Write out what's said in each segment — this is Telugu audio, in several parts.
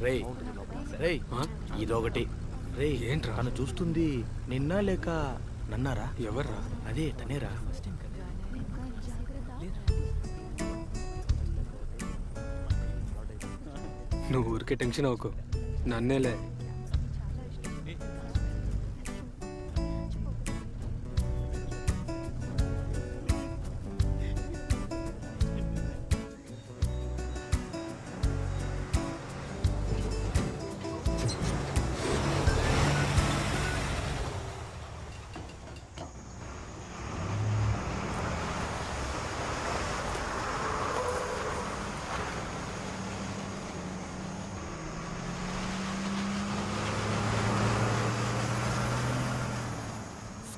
రేయ్ రేయ్ ఇదొకటి రేయ్ ఏంట్రా తను చూస్తుంది నిన్నా లేక నన్నారా? ఎవర్రా? అదే తనేరా. నువ్వు ఊరికే టెన్షన్ అవ్వకు, నన్నేలే.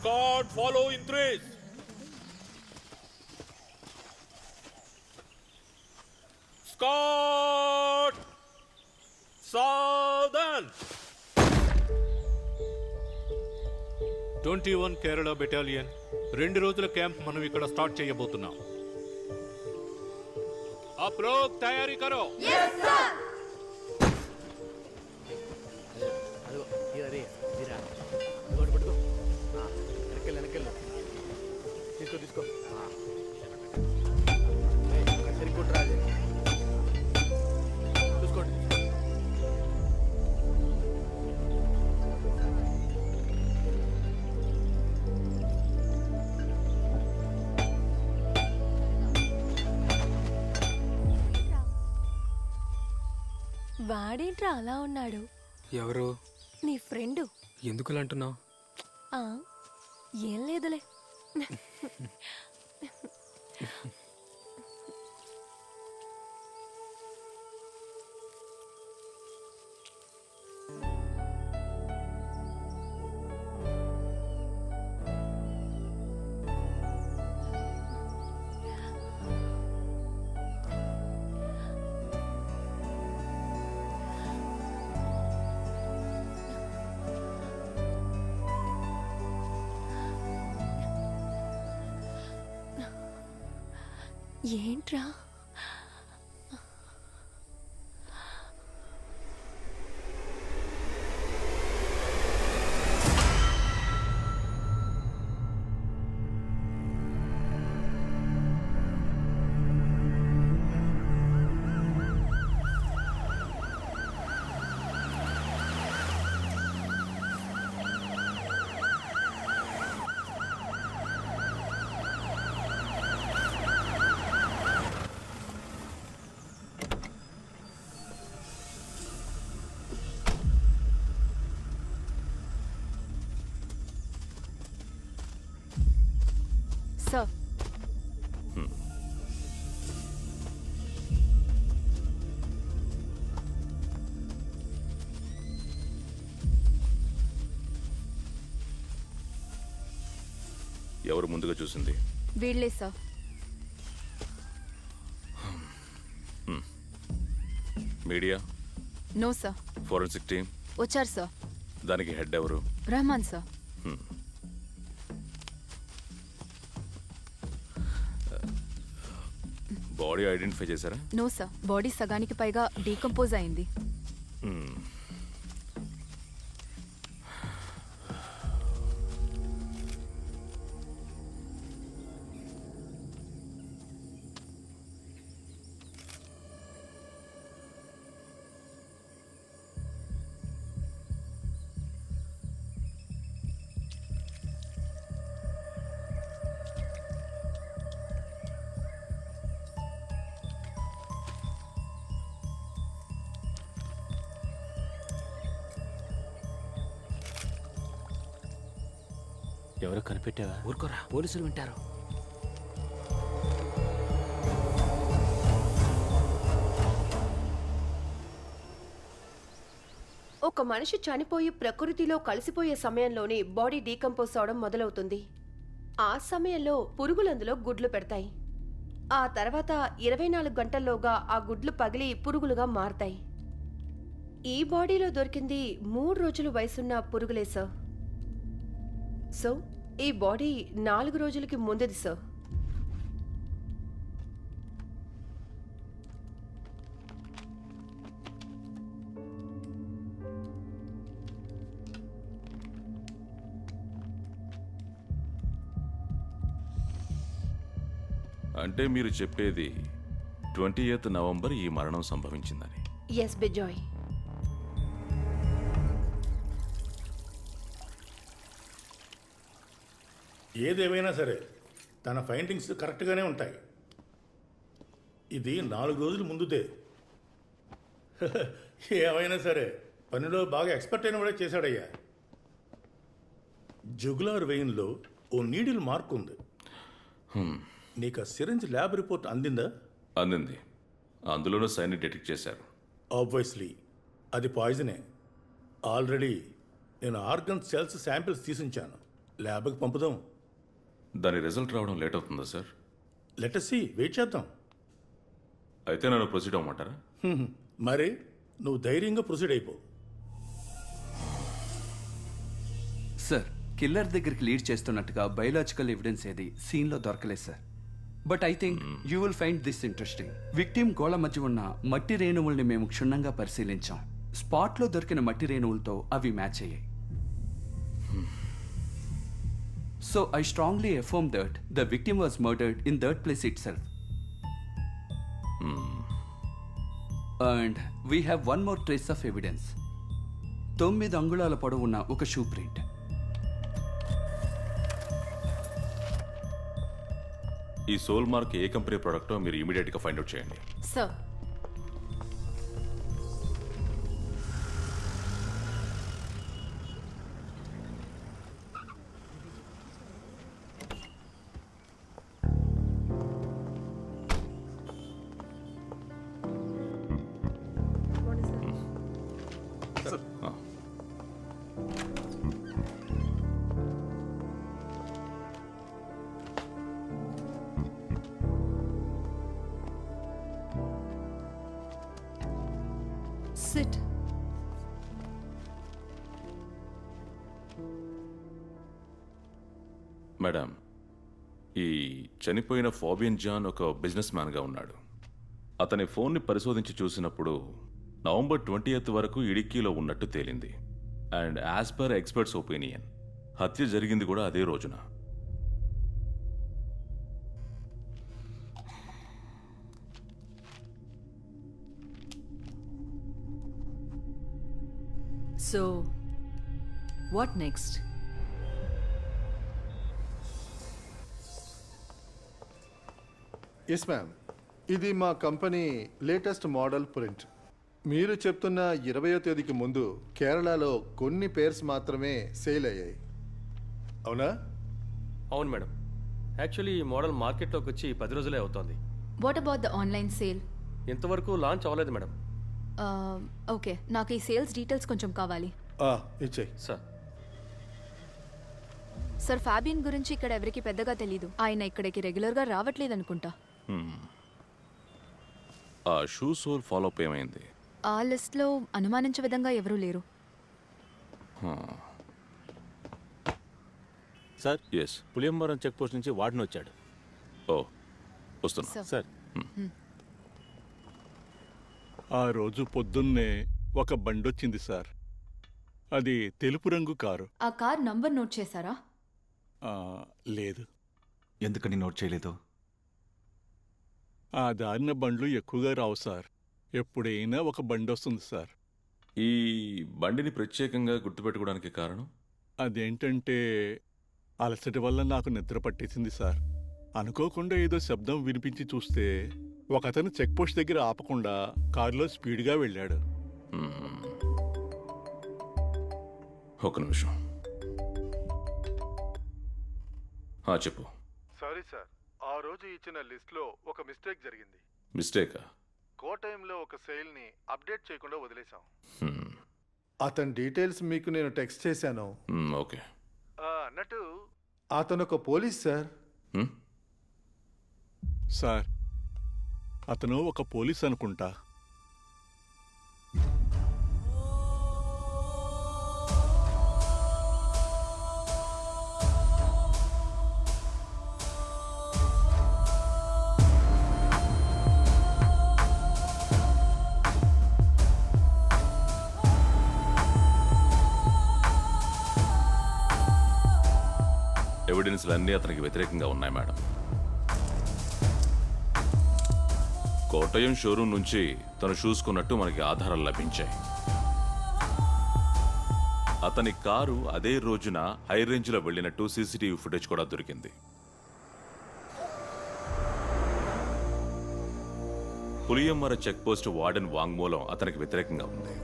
Escort, follow in threes. Escort, Southern. 21 Kerala battalion 2 రోజుల క్యాంప్ మనం ఇక్కడ స్టార్ట్ చేయబోతున్నాం. आप लोग तैयारी करो. Yes sir. తీసుకో చూసుకోండి. వాడేంట్రా అలా ఉన్నాడు? ఎవరు? నీ ఫ్రెండు. ఎందుకు అంటున్నావు? ఏం లేదులే. ఏంట్రా? సార్, ఎవరు ముందుగా చూసింది? వీళ్ళే sir. Media? No sir. Forensic team వచ్చారు సార్. దానికి హెడ్ ఎవరు? రెహమాన్ సార్. బాడీ ఐడెంటిఫై చేశారా? నో సార్, బాడీ సగానికి పైగా డీకంపోజ్ అయింది. ఎవరో కనిపెట్టావా? ఊరుకోరా, పోలీసులు వింటారు. ఒక మనిషి చనిపోయి ప్రకృతిలో కలిసిపోయే సమయంలోనే బాడీ డీకంపోజ్ అవడం మొదలవుతుంది. ఆ సమయంలో పురుగులందులో గుడ్లు పెడతాయి. ఆ తర్వాత 24 గంటల్లోగా ఆ గుడ్లు పగిలి పురుగులుగా మారతాయి. ఈ బాడీలో దొరికింది 3 రోజుల వయసున్న పురుగులే సార్. సో ఈ బాడీ 4 రోజులకి ముందుది సార్. అంటే మీరు చెప్పేది 28 నవంబర్ ఈ మరణం సంభవించిందని. ఎస్ బిజాయ్. ఏదేమైనా సరే తన ఫైండింగ్స్ కరెక్ట్గానే ఉంటాయి. ఇది 4 రోజుల ముందుదే. ఏమైనా సరే పనిలో బాగా ఎక్స్పర్ట్ అయిన వాడే చేశాడయ్యా. జుగులార్ వెయిన్లో ఓ నీడిల్ మార్క్ ఉంది. నీకు ఆ సిరింజ్ ల్యాబ్ రిపోర్ట్ అందిందా? అందింది. అందులోనూ సైన్ డిటెక్ట్ చేశారు. ఆబ్వియస్లీ అది పాయిజనే. ఆల్రెడీ నేను ఆర్గన్ సెల్స్ శాంపిల్స్ తీసించాను. ల్యాబ్కి పంపుదాం. దాని రిజల్ట్ రావడం లేట్ అవుతుందా సార్? లెటస్ సీ, వెయిట్ చేద్దాం. అయితే నన్ను ప్రొసీడ్ అవ్వమంటారా? మరి నువ్వు ధైర్యంగా ప్రొసీడ్ అయిపో. సార్, కిల్లర్ దగ్గరికి లీడ్ చేస్తున్నట్టుగా బయోలాజికల్ ఎవిడెన్స్ ఏది సీన్లో దొరకలేదు sir. But I think you will find this interesting. Victim గోళ మధ్య ఉన్న మట్టి రేణువుల్ని మేము క్షుణ్ణంగా పరిశీలించాం. స్పాట్లో దొరికిన మట్టి రేణువులతో అవి మ్యాచ్ అయ్యాయి. So I strongly affirm that the victim was murdered in that place itself. And we have one more trace of evidence. 9 అంగుళాల పొడవున్న ఒక షూ ప్రింట్. ఈ సోల్ మార్క్ ఏ కంపెనీ ప్రోడక్టో మీరు ఇమీడియట్గా ఫైండ్ అవుట్ చేయండి. సార్. Sit. మేడం, ఈ చనిపోయిన ఫాబియన్ జాన్ ఒక బిజినెస్ మ్యాన్గా ఉన్నాడు. అతని ఫోన్ని పరిశోధించి చూసినప్పుడు నవంబర్ 20th వరకు ఇడిక్కీలో ఉన్నట్టు తేలింది. And as per experts opinion హత్య జరిగింది కూడా అదే రోజున. So, what next? Yes ma'am, ఇది మా కంపెనీ లేటెస్ట్ మోడల్ ప్రింట్. మీరు చెప్తున్న 20వ తేదీకి ముందు కేరళలో కొన్ని పేర్స్ మాత్రమే సేల్ అయ్యాయి, అవునా? అవును మేడం. యాక్చువల్లీ ఈ మోడల్ మార్కెట్లోకి వచ్చి 10 రోజులే అవుతోంది. What about the online sale? ఇంతవరకు లాంచ్ అవ్వలేదు మేడం. ఓకే, నాకు ఈ సేల్స్ డీటెయిల్స్ కొంచెం కావాలి. ఇచ్చేయి సార్. సార్, ఫాబియన్ గురించి ఇక్కడ ఎవరికి పెద్దగా తెలీదు. ఆయన ఇక్కడికి రెగ్యులర్గా రావట్లేదు అనుకుంటా. ఆ షూ సోల్ ఫాలో అప్ ఏమైంది? ఆ లిస్ట్లో అనుమానించే విధంగా ఎవరూ లేరు. Sir, yes, Puliyambaram check post నుంచి వార్డెన్ వచ్చాడు. ఓ, వస్తున్నా సార్. ఆ రోజు పొద్దున్నే ఒక బండొచ్చింది సార్. అది తెలుపు రంగు కారు. ఆ కార్ నంబర్ నోట్ చేశారా? లేదు. ఎందుకని నోట్ చేయలేదు? ఆ దారిన బండ్లు ఎక్కువగా రావు సార్. ఎప్పుడైనా ఒక బండి వస్తుంది సార్. ఈ బండిని ప్రత్యేకంగా గుర్తుపెట్టుకోవడానికి కారణం? అదేంటంటే అలసటి వల్ల నాకు నిద్ర పట్టేసింది సార్. అనుకోకుండా ఏదో శబ్దం వినిపించి చూస్తే ఒకతను చెక్ పోస్ట్ దగ్గర ఆపకుండా కారులో స్పీడ్గా వెళ్ళాడు. ఒక నిమిషం. చెప్పు. సారీ సార్, ఆ రోజు ఇచ్చిన లిస్ట్లో ఒక మిస్టేక్ జరిగింది. మిస్టేకా? కోటయంలో ఒక సేల్ని అప్డేట్ చేయకుండా వదిలేశాం. అతని డీటెయిల్స్ మీకు నేను టెక్స్ట్ చేశాను. ఓకే. అన్నట్టు అతను ఒక పోలీస్ సార్. సార్, అతను ఒక పోలీస్ అనుకుంటా. ఎవిడెన్స్లు అన్నీ అతనికి వ్యతిరేకంగా ఉన్నాయి మేడం. కోటయం షోరూమ్ నుంచి తను షూస్ కొన్నట్టు మనకి ఆధారాలు లభించాయి. అతని కారు అదే రోజున హై రేంజ్ లో వెళ్ళినట్టు సీసీటీవీ ఫుటేజ్ కూడా దొరికింది. పులియమ్మర చెక్ పోస్ట్ వార్డెన్ వాంగ్మూలం అతనికి వ్యతిరేకంగా ఉంది.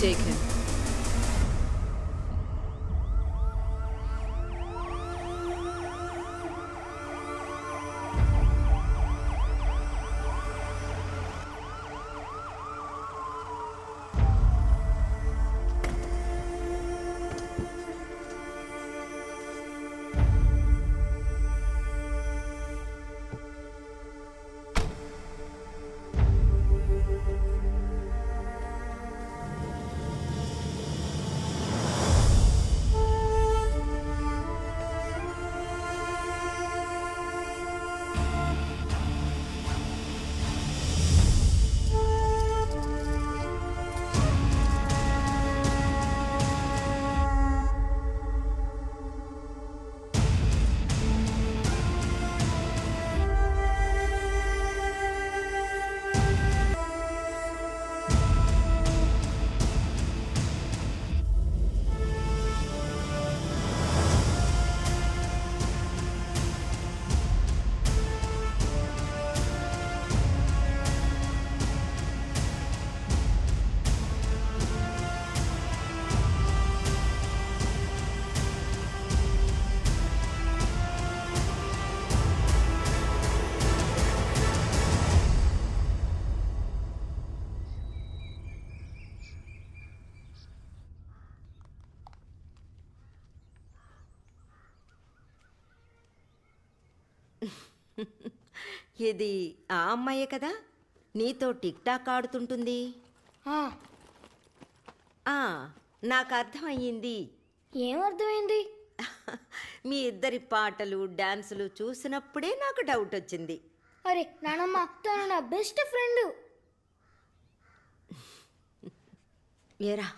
Take him. ఇది ఆ అమ్మాయే కదా నీతో టిక్ టాక్ ఆడుతుంటుంది? నాకు అర్థమయ్యింది. ఏమర్థమైంది? మీ ఇద్దరి పాటలు డాన్సులు చూసినప్పుడే నాకు డౌట్ వచ్చింది. అరే నానమ్మ, తను నా బెస్ట్ ఫ్రెండ్. ఏరా,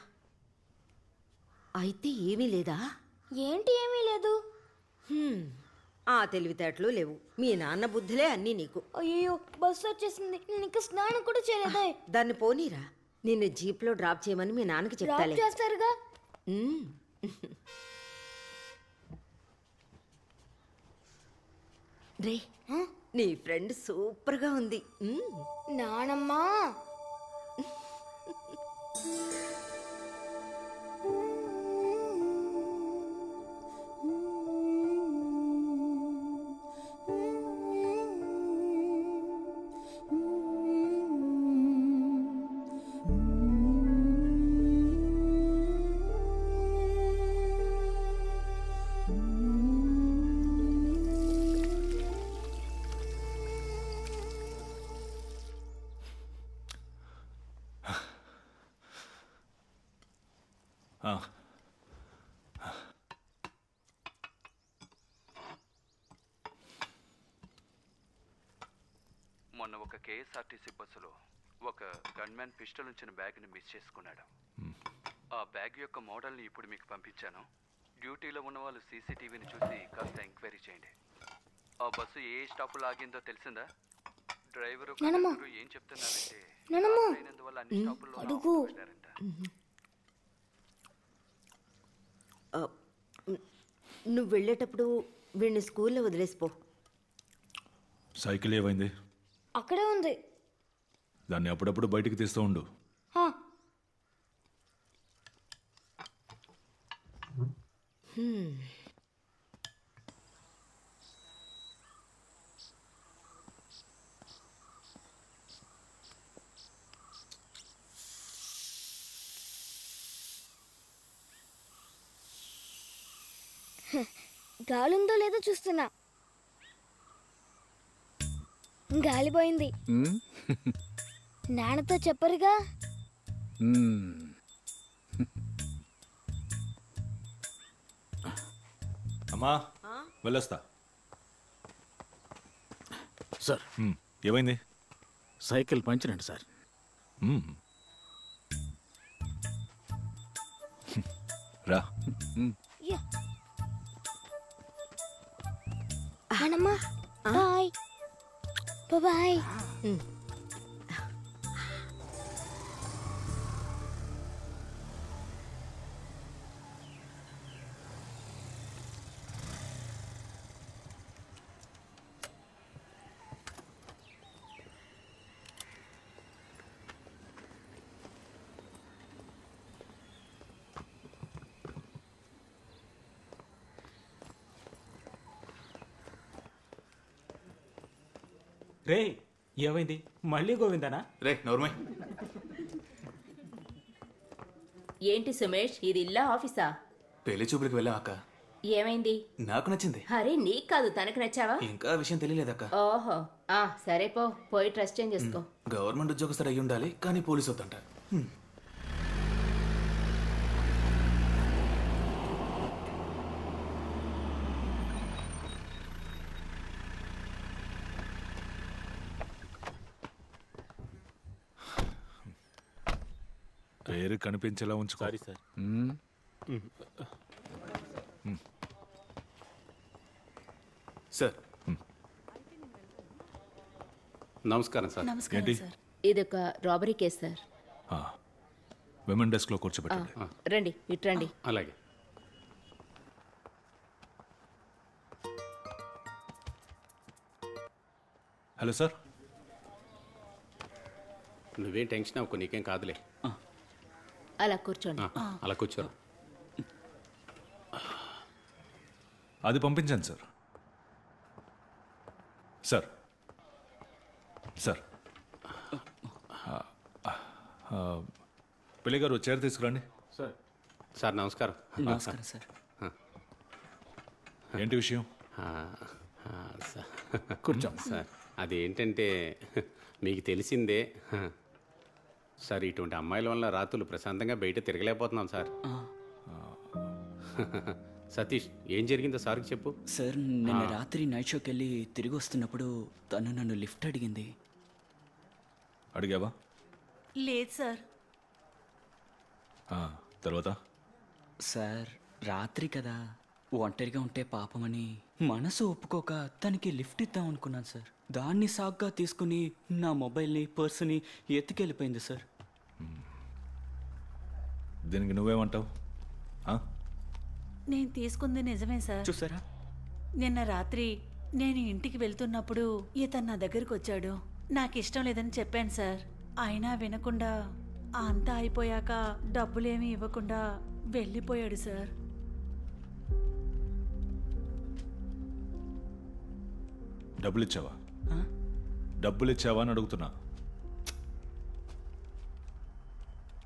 అయితే ఏమీ లేదా? ఏంటి ఏమీ లేదు? ఆ తెలివితేటలు లేవు. మీ నాన్న బుద్ధులే అన్నీ నీకు. అయ్యో, బస్సు వచ్చేసింది. నేను ఇంకా స్నానం కూడా చేయలేదా? దాన్ని పోనీరా, నిన్ను జీప్లో డ్రాప్ చేయమని మీ నాన్నకి చెప్తాలే. చేస్తారుగా. రే, నీ ఫ్రెండ్ సూపర్గా ఉంది. నానమ్మా, మొన్న ఒక కేఎస్ఆర్టీసీ బస్సులో ఒక గన్మ్యాన్ పిస్టల్ ఉంచిన బ్యాగ్ని మిస్ చేసుకున్నాడు. ఆ బ్యాగ్ యొక్క మోడల్ని ఇప్పుడు మీకు పంపించాను. డ్యూటీలో ఉన్న వాళ్ళు సీసీటీవీని చూసి కాస్త ఎంక్వైరీ చేయండి. ఆ బస్సు ఏ స్టాప్లో ఆగిందో తెలిసిందా? డ్రైవరు ఏం చెప్తున్నారంటే అయినందువల్ల అన్ని స్టాపుల్లో నువ్వు వెళ్ళేటప్పుడు వీడిని స్కూల్లో వదిలేసిపో. సైకిల్ ఏమైంది? అక్కడే ఉంది. దాన్ని అప్పుడప్పుడు బయటికి తీస్తూ ఉండు. గాలుందో లేదో చూస్తున్నా. గాలిపోయింది. నాన్నతో చెప్పరుగా. అమ్మా వెళ్ళొస్తా. సార్ ఏమైంది? సైకిల్ పంచినండి సార్. రా. నానమ్మ బాయ్ బాయ్. రే ఏమైంది? మళ్ళీ గోవిందనా? రే నోర్మై. ఏంటి సుమేష్, ఇది ఇల్లా ఆఫీసా? పెళ్లి చూపులకు వెళ్ళాం అక్క. ఏమైంది? నాకు నచ్చింది. అరే నీకు కాదు, తనకు నచ్చావా? ఇంకా విషయం తెలియలేదక్క. ఓహో సరే పో, పోయి డ్రెస్ చేంజ్ చేసుకో. గవర్నమెంట్ ఉద్యోగస్తుడు అయ్యి ఉండాలి, కానీ పోలీసు వద్దంట. పేరు కనిపించేలా ఉంచుకో. Sorry sir. సార్ నమస్కారం సార్. ఏంటి? ఇదొక robbery case sir. Women desk లో కూర్చోబెట్టండి. రండి ఇటు రండి. అలాగే. Hello sir. నువ్వేం టెన్షన్ అవ్వకు, నీకేం కాదులే. అలా కూర్చోండి. అలా కూర్చోరు. అది పంపించండి సార్. సార్ సార్ పిల్లి గారు చైర్ తీసుకురండి. సార్. సార్ నమస్కారం. నమస్కారం సార్. ఏంటి విషయం? కూర్చోండి సార్. అదేంటంటే మీకు తెలిసిందే సార్, ఇటువంటి అమ్మాయిల వల్ల రాత్రులు ప్రశాంతంగా బయట తిరగలేకపోతున్నాం సార్. సతీష్, ఏం జరిగిందో సార్కి చెప్పు. సార్ నిన్న రాత్రి నైట్ షోకి వెళ్ళి తిరిగి వస్తున్నప్పుడు తను నన్ను లిఫ్ట్ అడిగింది. అడిగావా? లేదు సార్. తర్వాత సార్ రాత్రి కదా, ఒంటరిగా ఉంటే పాపమని మనసు ఒప్పుకోక తనకి లిఫ్ట్ ఇద్దాం అనుకున్నాను సార్. దాన్ని సాగ్గా తీసుకుని నా మొబైల్ని పర్సుని ఎత్తుకెళ్ళిపోయింది సార్. దీనికి నువ్వేమంటావు? నేను తీసుకుంది నిజమే సార్. చూసారా, నిన్న రాత్రి నేను ఇంటికి వెళ్తున్నప్పుడు ఇతను నా దగ్గరకు వచ్చాడు. నాకు ఇష్టం లేదని చెప్పాను సార్. అయినా వినకుండా అంతా అయిపోయాక డబ్బులేమీ ఇవ్వకుండా వెళ్ళిపోయాడు సార్. డబ్బులు ఇచ్చావా? డబ్బులు ఇచ్చావా అని అడుగుతున్నా.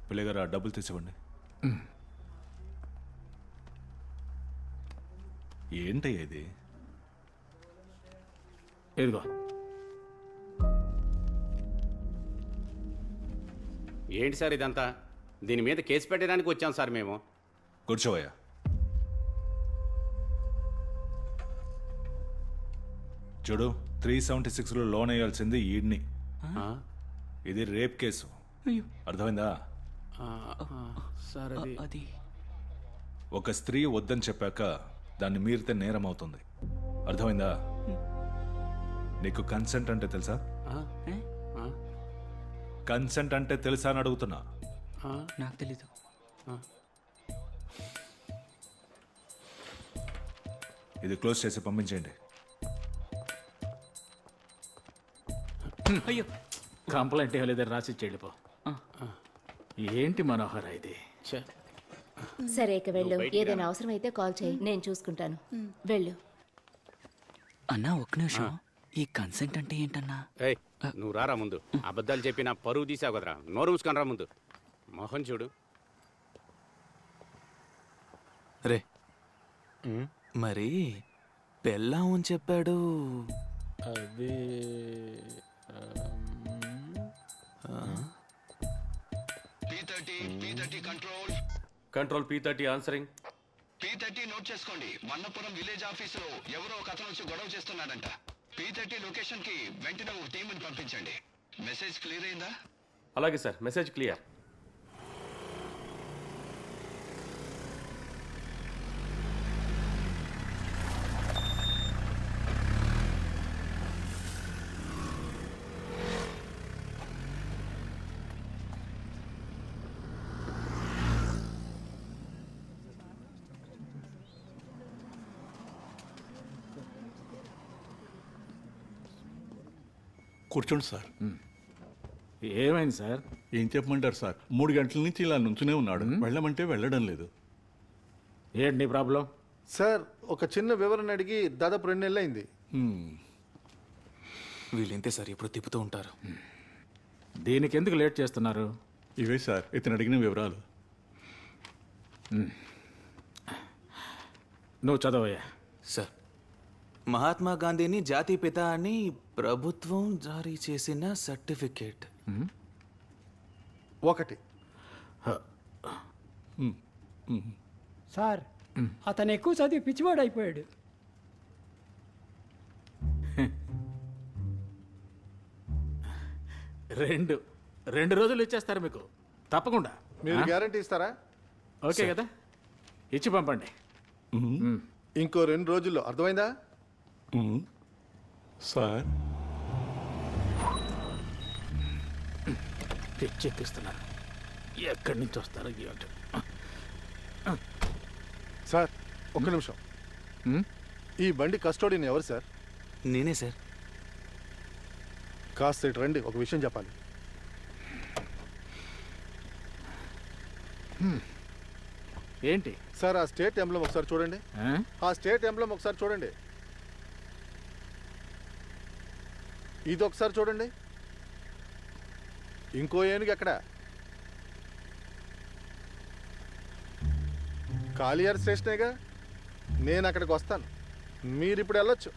పిల్లగారు ఆ డబ్బులు తీసివ్వండి. ఏంటయ్యా ఇది? ఇదిగో. ఏంటి సార్ ఇదంతా? దీని మీద కేసు పెట్టడానికి వచ్చాం సార్ మేము. కూర్చోవయ్యా. చూడు, 376లో లోన్ వేయాల్సింది ఈడ్ని. ఇది రేప్ కేసు. అర్థమైందా? సార్ అది ఒక స్త్రీ వద్దని చెప్పాక దాన్ని మీరితే నేరం అవుతుంది. అర్థమైందా? నీకు కన్సెంట్ అంటే తెలుసా? కన్సెంట్ అంటే తెలుసా అని అడుగుతున్నా. నాకు తెలీదు. ఇది క్లోజ్ చేసి పంపించేయండి. అయ్యో, కంప్లైంట్ ఏం లేదని రాసి చెల్లిపో. ఏంటి మనోహర ఇది? సరే ఇక వెళ్ళు. ఏదైనా అవసరం అయితే కాల్ చేయి, నేను చూసుకుంటాను. వెళ్ళు. అన్నా ఒక్క నిమిషం, ఈ కన్సెంట్ అంటే ఏంటన్నా? ఏయ్, నువ్వు రారా ముందు. అబద్ధాలు చెప్పి నా పరువు తీసావు కదరా. నోరు మూసుకొని రా ముందు. మొహం చూడు. రే మరి పెళ్ళాం అని చెప్పాడు. అది P30 control. Control P30 answering. P30 note చేసుకోండి. మన్నపురం విలేజ్ ఆఫీసులో ఎవరో ఒక అతను వచ్చి గొడవ చేస్తున్నాడంట. P30 లొకేషన్ కి వెంటనే ఒక టీంని పంపించండి. మెసేజ్ క్లియర్ అయిందా? అలాగే సార్, మెసేజ్ క్లియర్. కూర్చోండి సార్. ఏమైంది సార్? ఏం చెప్పమంటారు సార్, 3 గంటల నుంచి ఇలా నుంచునే ఉన్నాడు. వెళ్ళమంటే వెళ్ళడం లేదు. ఏంటి నీ ప్రాబ్లం? సార్ ఒక చిన్న వివరణ అడిగి దాదాపు 2 నెలలు అయింది. వీళ్ళంతే సార్, ఎప్పుడు తిప్పుతూ ఉంటారు. దీనికి ఎందుకు లేట్ చేస్తున్నారు? ఇవే సార్ ఇతను అడిగిన వివరాలు. నువ్వు చదవయ్యా. సార్, మహాత్మా గాంధీని జాతీయ పిత అని ప్రభుత్వం జారీ చేసిన సర్టిఫికేట్. 1 సార్, అతను ఎక్కువ చదివి పిచ్చివాడు అయిపోయాడు. రెండు రోజులు ఇచ్చేస్తారు మీకు తప్పకుండా. మీరు గ్యారంటీ ఇస్తారా? ఓకే కదా, ఇచ్చి పంపండి. ఇంకో 2 రోజుల్లో, అర్థమైందా? సార్ తెచ్చెక్కిస్తున్నారు. ఎక్కడి నుంచి వస్తారు? సార్ 1 నిమిషం. ఈ బండి కస్టోడియన్ ఎవరు సార్? నేనే సార్. కాస్త ఇటు రండి, ఒక విషయం చెప్పాలి. ఏంటి సార్, ఆ స్టేట్ ఎంబ్లం ఒకసారి చూడండి. ఆ స్టేట్ ఎంబ్లం ఒకసారి చూడండి. ఇది ఒకసారి చూడండి. ఇంకో ఏనుగు ఎక్కడ? కాళియార్ స్టేషనేగా. నేను అక్కడికి వస్తాను, మీరు ఇప్పుడు వెళ్ళొచ్చు.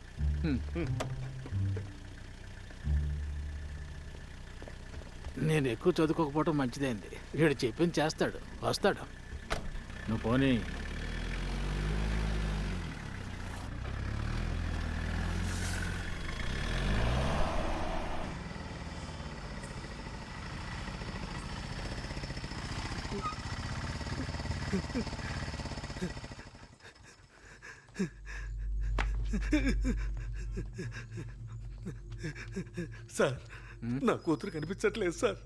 నేను ఎక్కువ చదువుకోకపోవటం మంచిదైంది. వీడు చెప్పింది చేస్తాడు, వస్తాడు. నువ్వు పోనీ. సార్, నా కూతురు కనిపించట్లేదు సార్.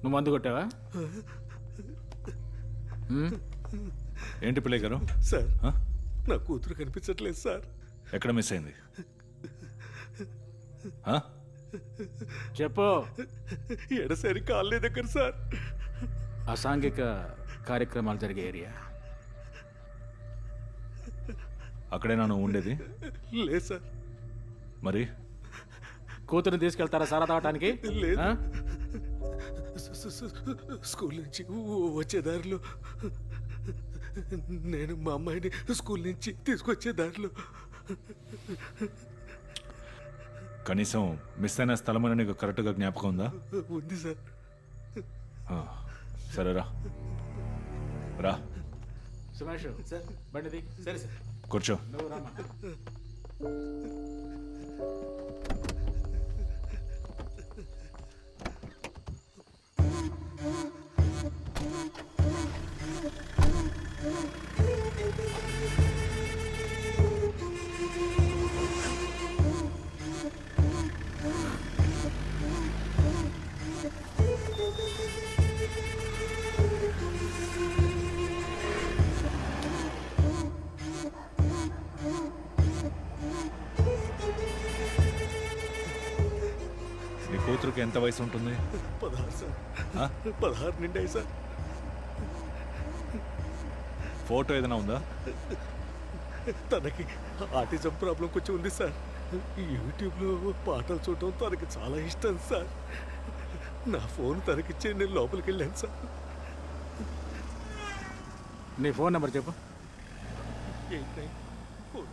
నువ్వు మందు కొట్టావా? ఏంటి పిల్లయ్య గారు? సార్, నా కూతురు కనిపించట్లేదు సార్. ఎక్కడ మిస్ అయింది? చెప్పు. ఎడసరి కాలనీ దగ్గర సార్. అసాంఘిక కార్యక్రమాలు జరిగే ఏరియా. అక్కడేనా నువ్వు ఉండేది? లేదు సార్. మరి కూతురుని తీసుకెళ్తారా సారా తాగటానికి? లేదు. స్కూల్ నుంచి వచ్చే దారిలో, నేను మా అమ్మాయిని స్కూల్ నుంచి తీసుకొచ్చే దారిలో. కనీసం మిస్ అయిన స్థలమైన నీకు కరెక్ట్గా జ్ఞాపకం ఉందా? ఉంది సార్. సరే రా రా. సుమేష్ సార్, బండిది. సరే సార్, కూర్చో. నువ్వు రామా. నీ కూతురుకి ఎంత వయసు ఉంటుంది? 16 సార్. 16 నిండాయి సార్. ఫోటో ఏదైనా ఉందా? తనకి ఆటిజం ప్రాబ్లం కొంచెం ఉంది సార్. యూట్యూబ్లో పాటలు చూడటం తనకి చాలా ఇష్టం సార్. నా ఫోన్ తనకిచ్చే నేను లోపలికి వెళ్ళాను సార్. నీ ఫోన్ నెంబర్ చెప్పు. 89 4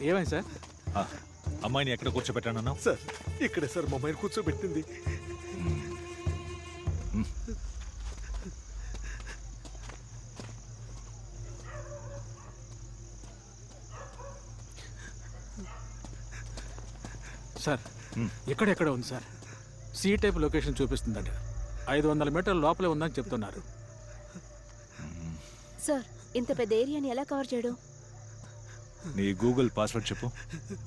ఏమైంది సార్? అమ్మాయిని ఎక్కడ కూర్చోబెట్టానన్నా? సార్ ఇక్కడే సార్ మా అమ్మాయిని కూర్చోబెట్టింది. సార్ ఎక్కడెక్కడ ఉంది సార్? సి టైప్ లొకేషన్ చూపిస్తుందంట. 500 మీటర్ల లోపలే ఉందని చెప్తున్నారు. సార్ ఇంత పెద్ద ఏరియాని ఎలా కవర్ చేయడం? నీ గూగుల్ పాస్వర్డ్ చెప్పు.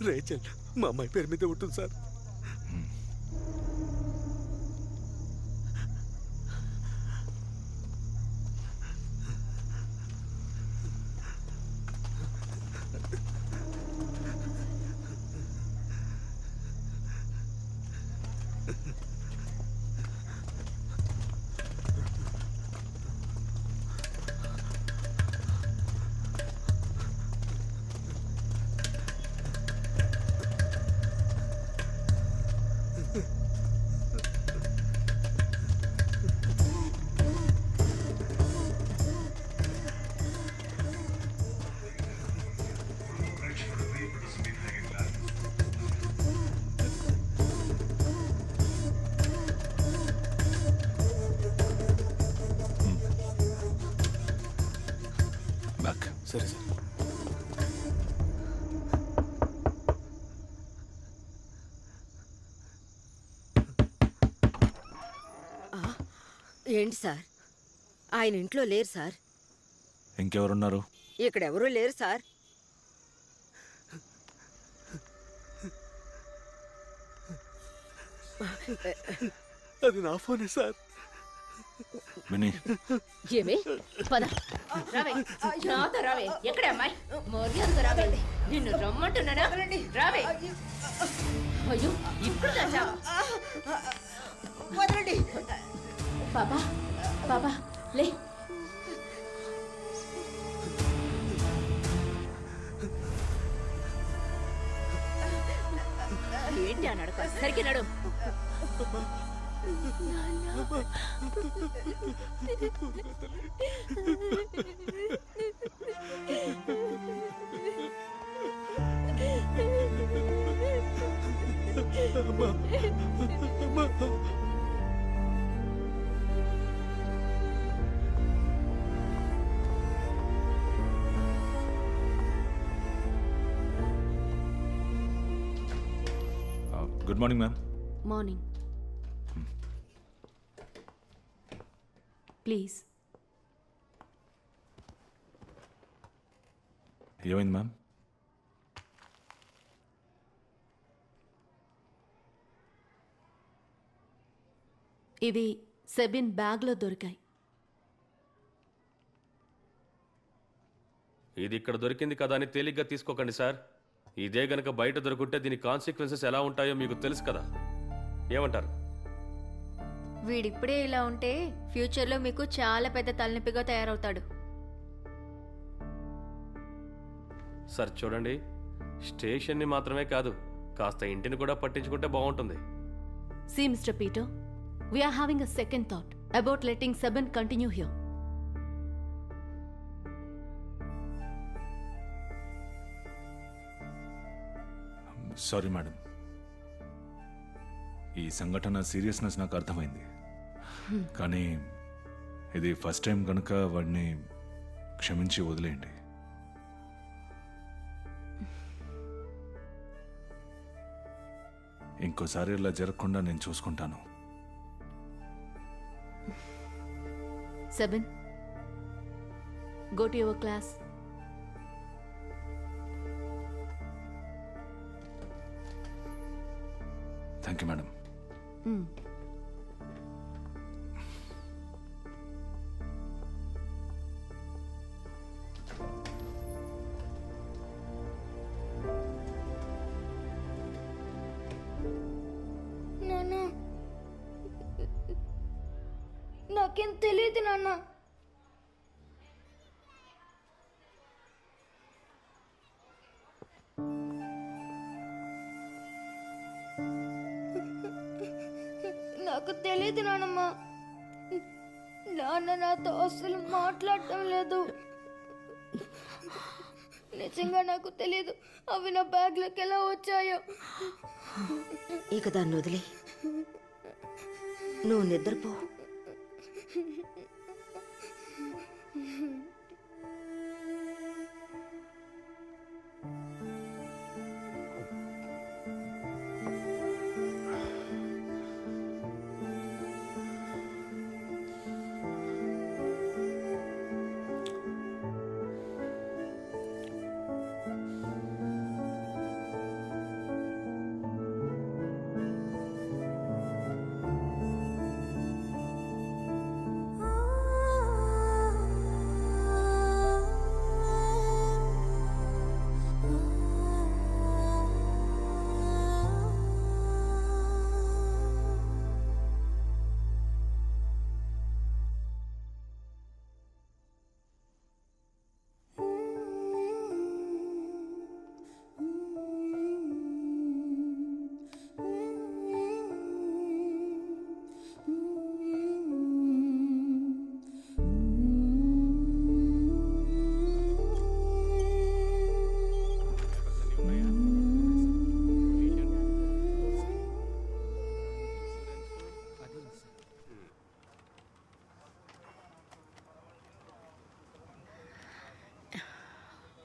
రేచల్ మా అమ్మాయి పేరు మీద ఉంటుంది సార్. సరే సార్. ఏంటి సార్, ఆయన ఇంట్లో లేరు సార్. ఇంకెవరున్నారు? ఇక్కడ ఎవరూ లేరు సార్. అది నా ఫోనే సార్. విని ఏమే పద రావే, నాతో రావే. ఎక్కడ అమ్మాయి? మర్యాదగా రావే. నిన్ను రమ్మంటున్నానా? రావే. అయ్యో ఇప్పుడు దాచావా? వదలండి. బాబా బాబా లే. ఏంటి అని అడగ? సరికి నడు. Good morning ma'am. Morning. Please. ఏమైంది మ్యామ్? ఇవి సెబిన్ బ్యాగ్లో దొరికాయి. ఇది ఇక్కడ దొరికింది కదా అని తేలిగ్గా తీసుకోకండి సార్. ఇదే గనక బయట దొరుకుంటే దీని కాన్సిక్వెన్సెస్ ఎలా ఉంటాయో మీకు తెలుసు కదా. ఏమంటారు? వీడిప్పుడే ఇలా ఉంటే ఫ్యూచర్లో మీకు చాలా పెద్ద తలనొప్పిగా తయారవుతాడు. సార్ చూడండి, స్టేషన్ని మాత్రమే కాదు, కాస్త ఇంటిని కూడా పట్టించుకుంటే బాగుంటుంది. See, Mr. Peter, we are having a second thought about letting Sabin continue here. Sorry madam. ఈ సంఘటన సీరియస్నెస్ నాకు అర్థమైంది. కానీ ఇది ఫస్ట్ టైం కనుక వాడిని క్షమించి వదిలేయండి. ఇంకోసారి ఇలా జరగకుండా నేను చూసుకుంటాను. Sabin, go to your class. Thank you madam. నాన్న నాకేం తెలియదు నాన్న. నాకు తెలియదు నాన్నమ్మ. నాన్న నాతో అసలు మాట్లాడటం లేదు. నిజంగా నాకు తెలియదు అవి నా బ్యాగ్లోకి ఎలా వచ్చాయో. ఇక దాన్ని వదిలే, నువ్వు నిద్రపో.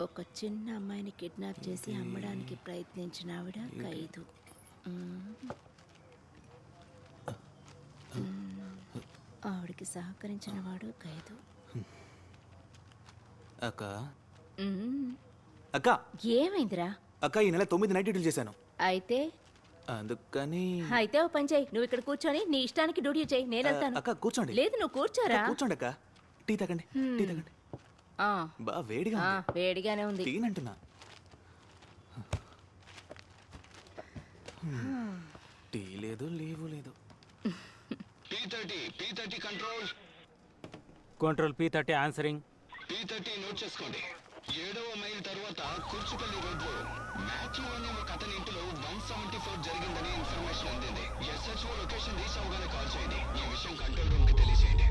ఒక చిన్న అమ్మాయిని కిడ్నాప్ చేసి అమ్మడానికి ప్రయత్నించిన ఆవిడ ఖైదు. ఆవిడకి సహకరించిన వాడు ఖైదు. అక్క మ్మ్. అక్క ఏమైందిరా? అక్క ఈ నెల 9 నైట్ డ్యూటీలు చేశాను. అయితే అందుకని అయితే ఓ పని చేయి, నువ్వు ఇక్కడ కూర్చొని నీ ఇష్టానికి డ్యూటీ చేయి, నేను వెళ్తాను. అక్క కూర్చోండి. లేదు నువ్వు కూర్చోరా. కూర్చోండి అక్క. టీ తాగండి, టీ తాగండి. బా వేడిగా ఉంది. వేడిగానే ఉంది. టీనంటున్నా. టీ లేదు, లీవు లేదు. P30 control. Control P30 answering. P30 note చేసుకోండి. 7వ మైల్ తర్వాత కుర్చుపల్లి రోడ్లో మాథ్యూ అనే ఒక అతని ఇంటిలో 174 జరిగిందని ఇన్ఫర్మేషన్ అందింది. SHO లొకేషన్ రీచ్ అవగానే కాల్ చేయండి. ఈ విషయం కంట్రోల్ రూమ్ కి తెలియజేయండి.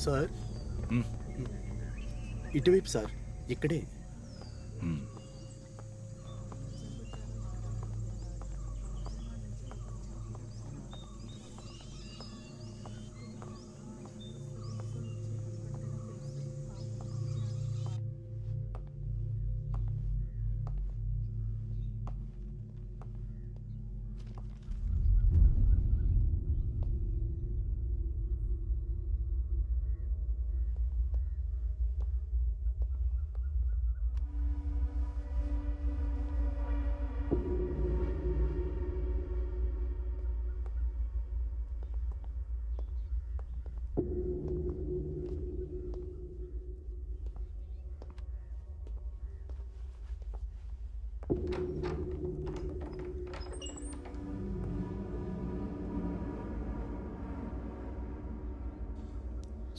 సార్ ఇటువైపు సార్, ఇక్కడే.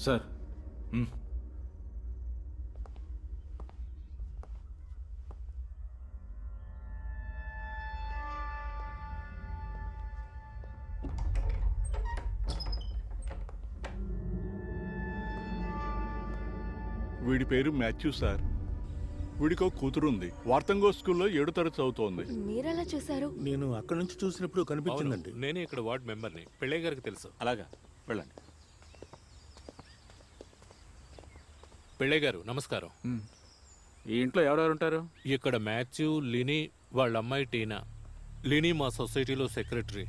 సార్ వీడి పేరు మాథ్యూ సార్. వీడికి ఒక కూతురు ఉంది. వార్తంగో స్కూల్లో 7వ తరగతి చదువుతోంది. మీరెలా చూసారు? నేను అక్కడ నుంచి చూసినప్పుడు కనిపించిందండి. నేనే ఇక్కడ వార్డ్ మెంబర్ని. పెళ్ళయ్య గారికి తెలుసు. అలాగా, వెళ్ళండి. పెళ్ళయ్య గారు నమస్కారం. ఈ ఇంట్లో ఎవరెవరు ఉంటారు? ఇక్కడ మాథ్యూ, లినీ, వాళ్ళ అమ్మాయి టీనా. లినీ మా సొసైటీలో సెక్రటరీ.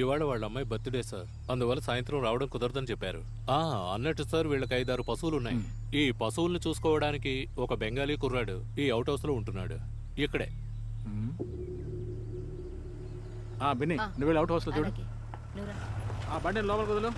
ఇవాళ వాళ్ళ అమ్మాయి బర్త్డే సార్, అందువల్ల సాయంత్రం రావడం కుదరదని చెప్పారు. అన్నట్టు సార్, వీళ్ళకి 5-6 పశువులు ఉన్నాయి. ఈ పశువుల్ని చూసుకోవడానికి ఒక బెంగాలీ కుర్రాడు ఈ అవుట్ హౌస్ లో ఉంటున్నాడు. ఇక్కడే. బిన్ని, నువ్వు వెళ్ళి అవుట్ హౌస్ లో చూడు. ఆ బండి లోపలికి వదిలు.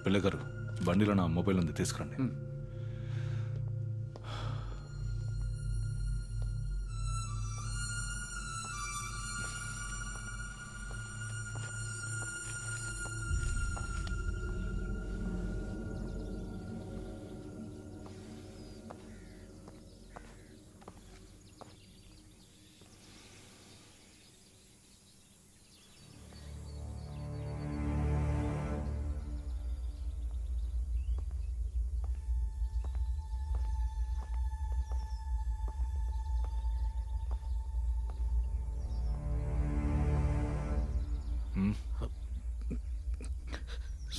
పిల్ల గారు బండిలో నా మొబైల్ ఉంది, తీసుకురండి.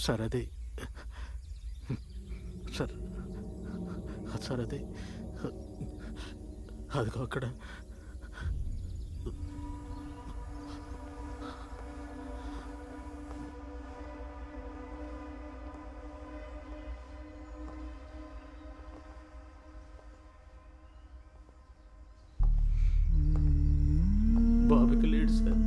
సార్ అది సార్ సార్ అది అదిగో అక్కడ బాబుకి లేడు సార్.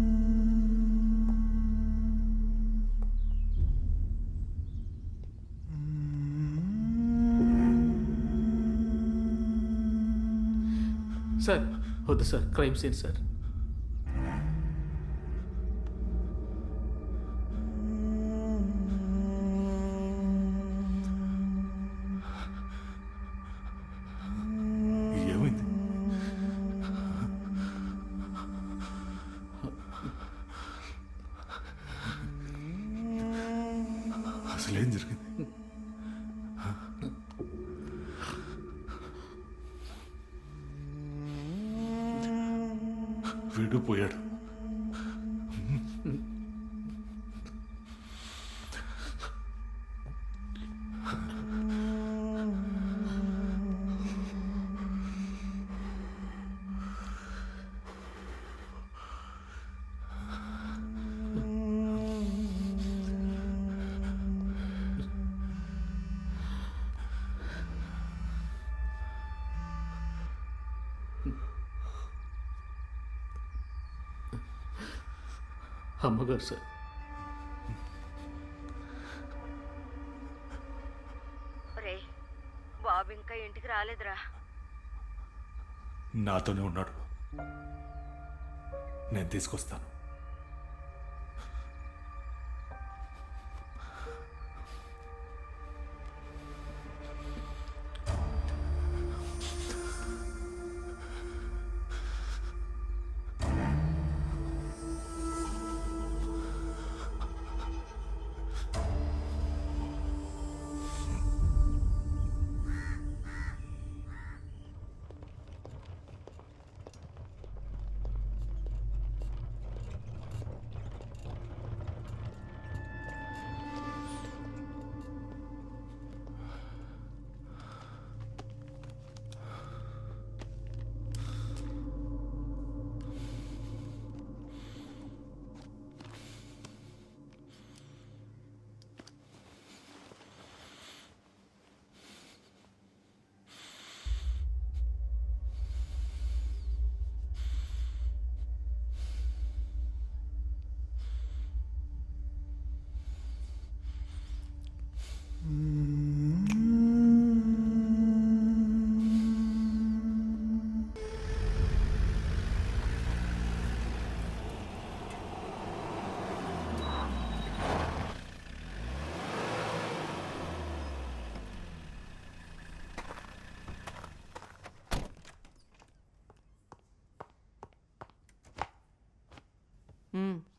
సార్ వద్దు సార్, క్రైమ్ సీన్ సార్. ఏమైంది? అసలు ఏం జరిగింది? వీడు పోయాడు. అమ్మగారు సార్. బాబు ఇంకా ఇంటికి రాలేదురా? నాతోనే ఉన్నాడు, నేను తీసుకొస్తాను.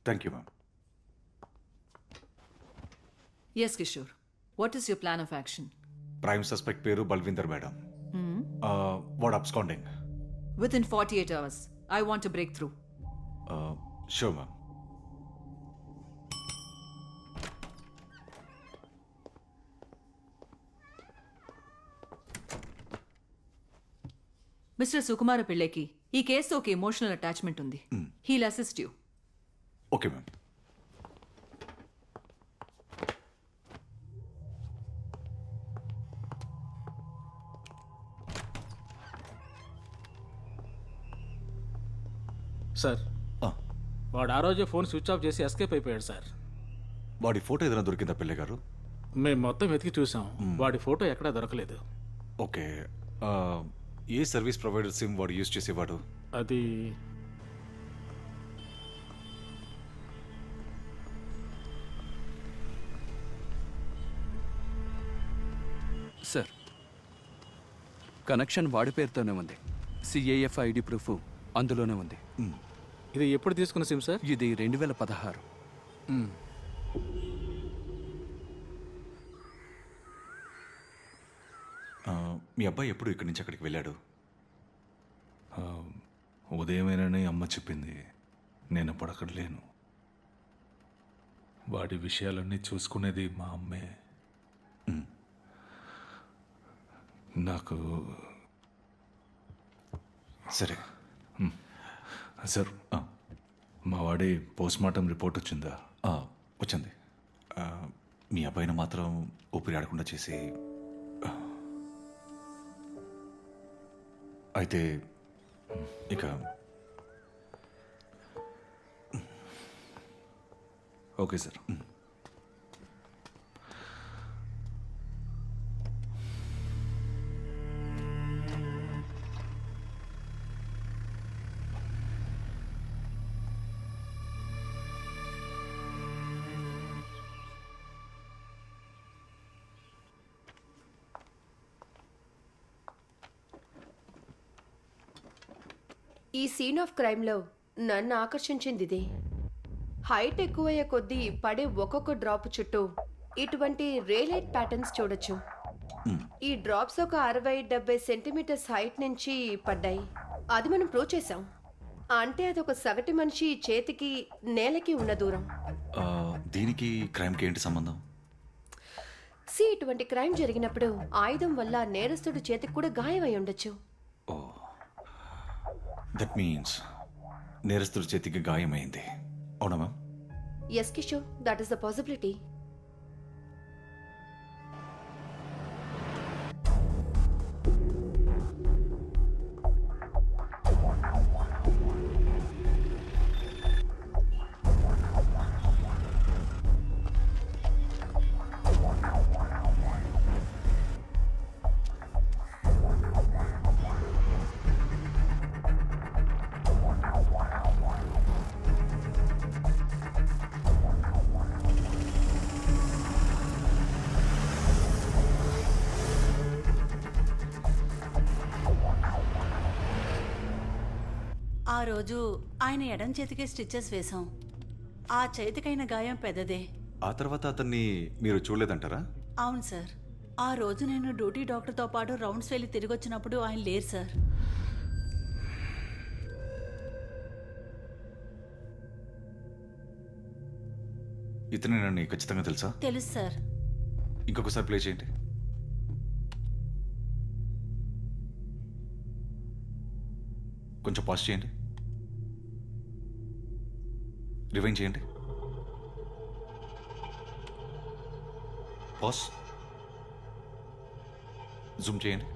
Thank you, ma'am. Yes, Kishore. What is your plan of action? Prime suspect peru Balvinder, madam. What absconding? Within 48 hours. I want a breakthrough. Sure, ma'am. Mister Sukumara పిళ్ళేకి ఈ కేసుతో ఒక ఎమోషనల్ అటాచ్మెంట్ ఉంది. He'll assist you. Okay ma'am. Sir వాడు ఆ రోజే ఫోన్ స్విచ్ ఆఫ్ చేసి ఎస్కేప్ అయిపోయాడు సార్. వాడి ఫోటో ఏదైనా దొరికిందా పిల్ల గారు? మేము మొత్తం వెతికి చూసాం, వాడి ఫోటో ఎక్కడా దొరకలేదు. ఓకే, ఏ సర్వీస్ ప్రొవైడర్ సిమ్ వాడు యూజ్ చేసేవాడు? అది సార్, కనెక్షన్ వాడి పేరుతోనే ఉంది. సిఏఎఫ్ ఐడి ప్రూఫ్ అందులోనే ఉంది. ఇది ఎప్పుడు తీసుకున్న సిమ్ సార్? ఇది 2016. మీ అబ్బాయి ఎప్పుడు ఇక్కడి నుంచి అక్కడికి వెళ్ళాడు? ఉదయమేనని అమ్మ చెప్పింది. నేను అప్పుడు అక్కడ లేను. వాడి విషయాలన్నీ చూసుకునేది మా అమ్మే. నాకు సరే సార్, మా వాడి పోస్ట్మార్టం రిపోర్ట్ వచ్చిందా? వచ్చింది. మీ అబ్బాయిని మాత్రం ఊపిరి ఆడకుండా చేసి, అయితే ఇక ఓకే సార్. ఈ సీన్ ఆఫ్ క్రైమ్లో నన్ను ఆకర్షించింది ఇదే. హైట్ ఎక్కువయ్యే కొద్దీ పడే ఒక్కొక్క డ్రాప్ చుట్టూ ఇటువంటి రేలైట్ ప్యాటర్న్స్ చూడొచ్చు. ఈ డ్రాప్స్ ఒక 60-70 సెంటీమీటర్స్ హైట్ నుంచి పడ్డాయి. అది మనం ప్రూవ్ చేసాం. అంటే అదొక సగటు మనిషి చేతికి నేలకి ఉన్న దూరం. దీనికి క్రైమ్కి ఏంటి సంబంధం? ఇటువంటి క్రైమ్ జరిగినప్పుడు ఆయుధం వల్ల నేరస్తుడు చేతికి కూడా గాయమై ఉండొచ్చు. దట్ మీన్స్ నేరస్తుడి చేతికి గాయమైంది, అవునా ma'am? Yes Kishore, that is the possibility. ఆ రోజు ఆయన ఎడం చేతికి స్టిచెస్ వేశాం. ఆ చేతికైన గాయం పెద్దదే. ఆ తర్వాత అతన్ని మీరు చూడలేదంటారా? అవును సార్. ఆ రోజు నేను డ్యూటీ డాక్టర్తో పాటు రౌండ్స్ వెళ్ళి తిరిగి వచ్చినప్పుడు ఆయన లేరు సార్. ఇతనే నన్ను ఖచ్చితంగా తెలుసా? తెలుసు సార్. ఇంకొకసారి ప్లే చేయండి. కొంచెం పాజ్ చేయండి. రివైండ్ చేయండి. పాజ్. జూమ్ చేయండి.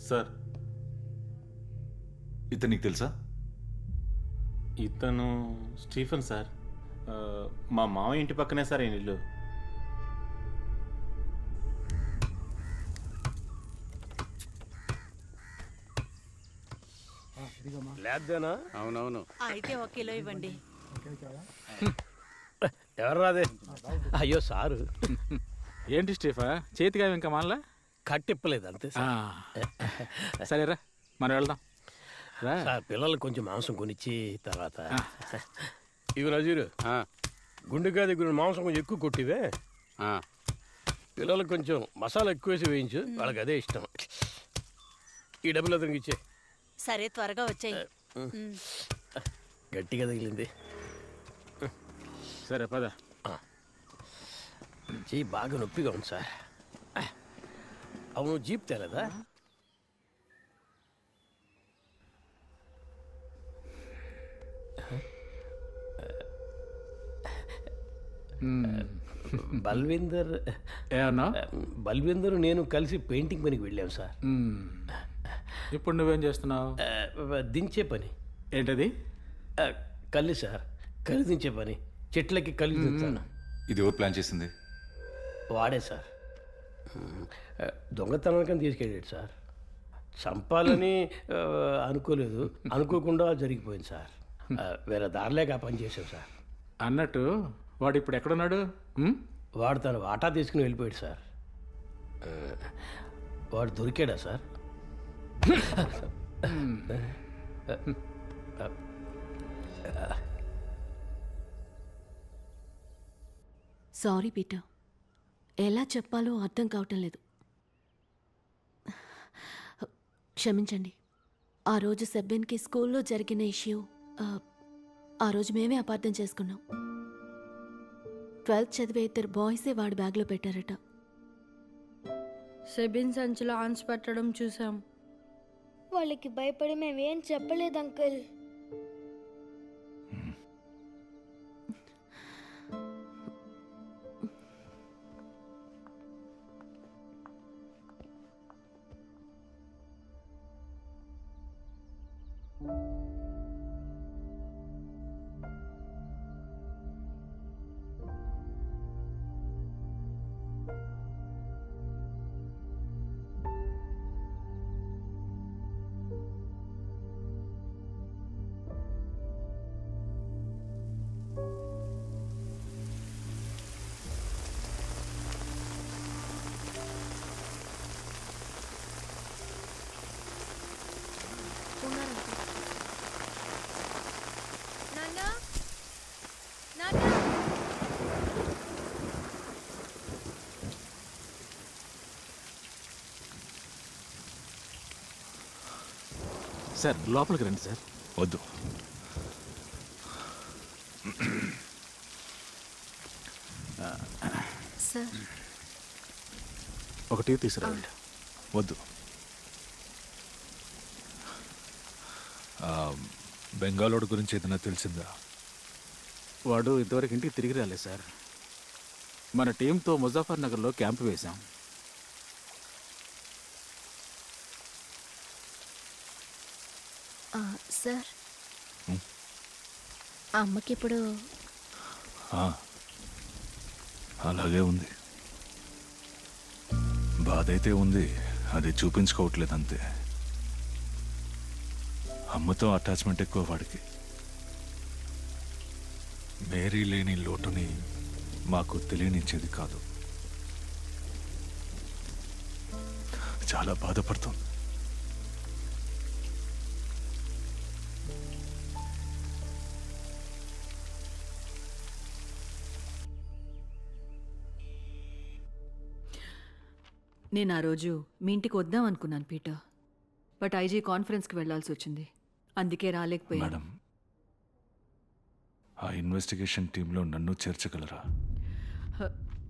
సార్, ఇతను నీకు తెలుసా? ఇతను స్టీఫెన్ సార్. మా మామయ్య ఇంటి పక్కనే సార్ ఈయన ఇల్లు. లేదేనా? అవునవును. అయితే 1 కిలో ఇవ్వండి. ఎవరు రాదే? అయ్యో సారు. ఏంటి స్టీఫా, చేతిగా ఇంకా మనలా కట్టిప్పలేదు అంతే సరేరా, మనం వెళ్దాం. సార్, పిల్లలు కొంచెం మాంసం కొనిచ్చి తర్వాత ఇవి నజీరు గుండెకాయ దగ్గర మాంసం కొంచెం ఎక్కువ కొట్టివే. పిల్లలకు కొంచెం మసాలా ఎక్కువ వేసి వేయించు, వాళ్ళకి అదే ఇష్టం. ఈ డబ్బులు అతనికి ఇచ్చే. సరే, త్వరగా వచ్చాయి. గట్టిగా తగిలింది. సరే పద. చెయ్యి బాగా నొప్పిగా ఉంది సార్. అవును, జీప్ తేలేదా? బల్వీందర్ నేను కలిసి పెయింటింగ్ పనికి వెళ్ళాం సార్. ఇప్పుడు నువ్వేం చేస్తున్నావు? దించే పని. ఏంటది? కల్లి సార్, కలి దించే పని. చెట్లకి కలి దించాను. ఇది ఎవరు ప్లాన్ చేసింది? వాడే సార్. దొంగతనానికని తీసుకెళ్ళాడు సార్. చంపాలని అనుకోలేదు, అనుకోకుండా జరిగిపోయింది సార్. వేరే దారిలేక ఆ పని చేశాం సార్. అన్నట్టు వాడు ఇప్పుడు ఎక్కడున్నాడు? వాడు తన వాటా తీసుకుని వెళ్ళిపోయాడు సార్. వాడు దొరికాడా సార్? సారీ పీటర్, ఎలా చెప్పాలో అర్థం కావటం లేదు. క్షమించండి. ఆ రోజు సెబ్బెన్కి స్కూల్లో జరిగిన ఇష్యూ ఆ రోజు మేమే అపార్థం చేసుకున్నాం. 12th చదివే 2 బాయ్సే వాడి బ్యాగ్లో పెట్టారట. సెబిన్ సంచిలో ఆన్స్ పెట్టడం చూసాం. వాళ్ళకి భయపడి మేమేం చెప్పలేదు అంకుల్. సార్ లోపలికి రండి సార్. వద్దు. సార్ ఒక టీ తీసుకురండి. వద్దు. బెంగాలోడు గురించి ఏదైనా తెలిసిందా? వాడు ఇంతవరకు ఇంటికి తిరిగి రాలేదు సార్. మన టీంతో ముజాఫర్ నగర్లో క్యాంపు వేశాం. సార్, అమ్మకి ఇప్పుడు అలాగే ఉంది. బాధ అయితే ఉంది, అది చూపించుకోవట్లేదు అంతే. అమ్మతో అటాచ్మెంట్ ఎక్కువ వాడికి. మేరీ లేని లోటుని మాకు తెలియనిచ్చేది కాదు. చాలా బాధపడుతుంది. నేను ఆ రోజు మీ ఇంటికి వద్దాం అనుకున్నాను పీటర్, బట్ ఐజీ కాన్ఫరెన్స్కి వెళ్లాల్సి వచ్చింది, అందుకే రాలేకపోయాను. మేడం, ఆ ఇన్వెస్టిగేషన్ టీంలో నన్ను చేర్చగలరా?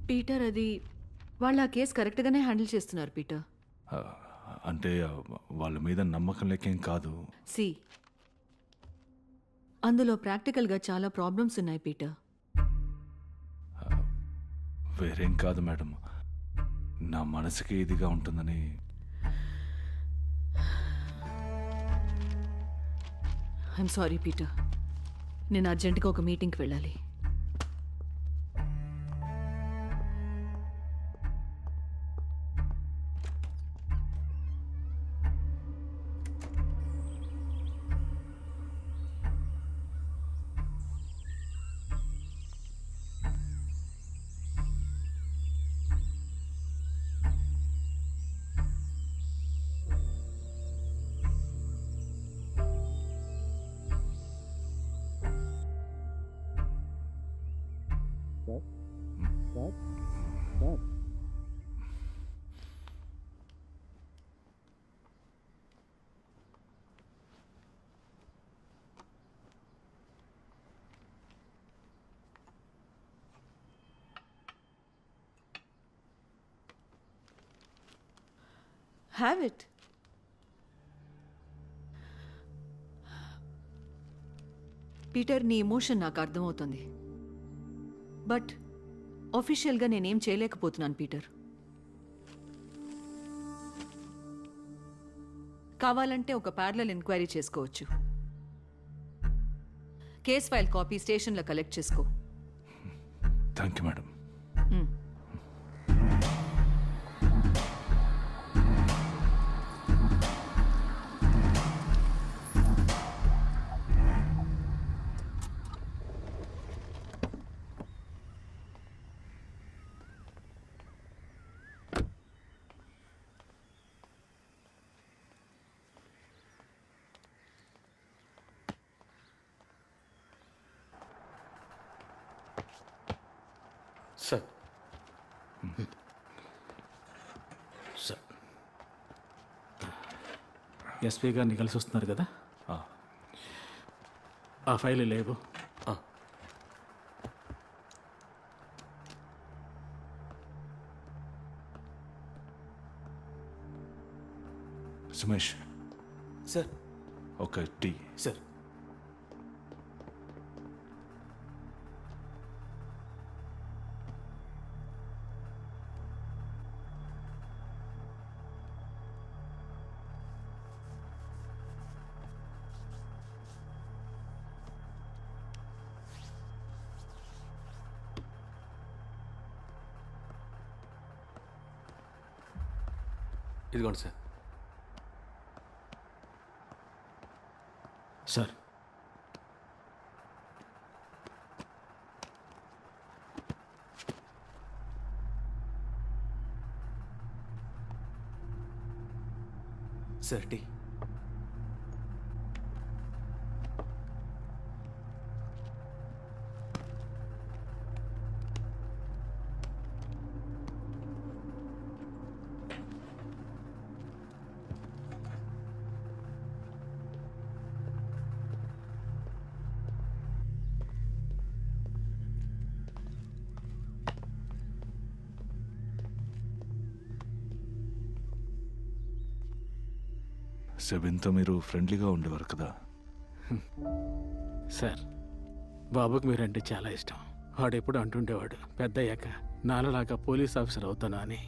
పీటర్, అది వాళ్ళు ఆ కేసు కరెక్ట్గానే హ్యాండిల్ చేస్తున్నారు పీటర్. అంటే వాళ్ళ మీద నమ్మకం లేకేం కాదు. సి, అందులో ప్రాక్టికల్గా చాలా ప్రాబ్లమ్స్ ఉన్నాయి పీటర్. వేరేం కాదు మేడం, నా మనసుకి ఇదిగా ఉంటుందని. ఐఎమ్ సారీ పీటర్, నేను అర్జెంటుగా ఒక మీటింగ్కి వెళ్ళాలి. Have it. పీటర్, నీ ఎమోషన్ నాకు అర్థమవుతుంది, బట్ ఆఫీషియల్గా నేనేం చేయలేకపోతున్నాను పీటర్. కావాలంటే ఒక ప్యారలల్ ఎంక్వైరీ చేసుకోవచ్చు. కేస్ ఫైల్ కాపీ స్టేషన్లో కలెక్ట్ చేసుకో. Thank you madam. Sir sir SP గారిని కలిసి వస్తున్నారు కదా, ఆ ఫైల్ లేవు. సుమేష్ సార్. ఒక టీ. సార్. ఇదిగోండి సార్. Sir sir tea. సెబిన్తో మీరు ఫ్రెండ్లీగా ఉండేవారు కదా. సార్, బాబుకి మీరంటే చాలా ఇష్టం. వాడు ఎప్పుడు అంటుండేవాడు, పెద్దయ్యాక నాన్నలాగా పోలీస్ ఆఫీసర్ అవుతాను అని.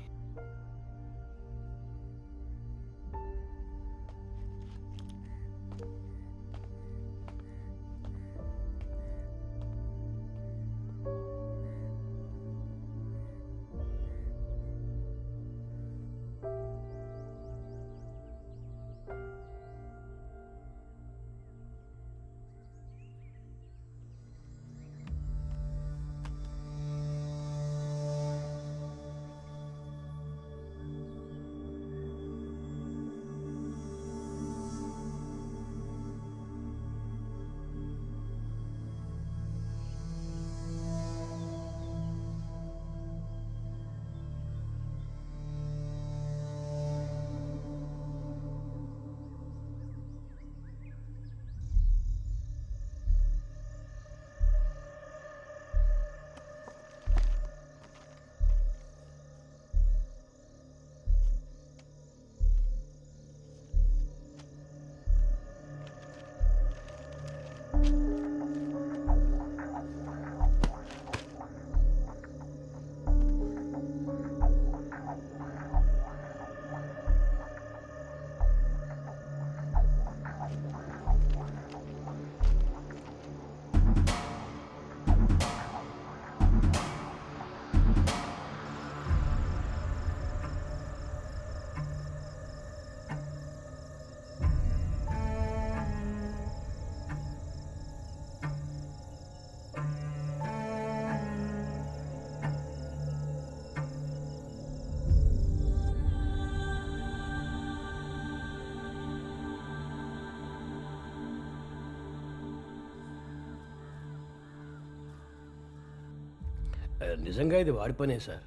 నిజంగా ఇది వాడి పనే సార్.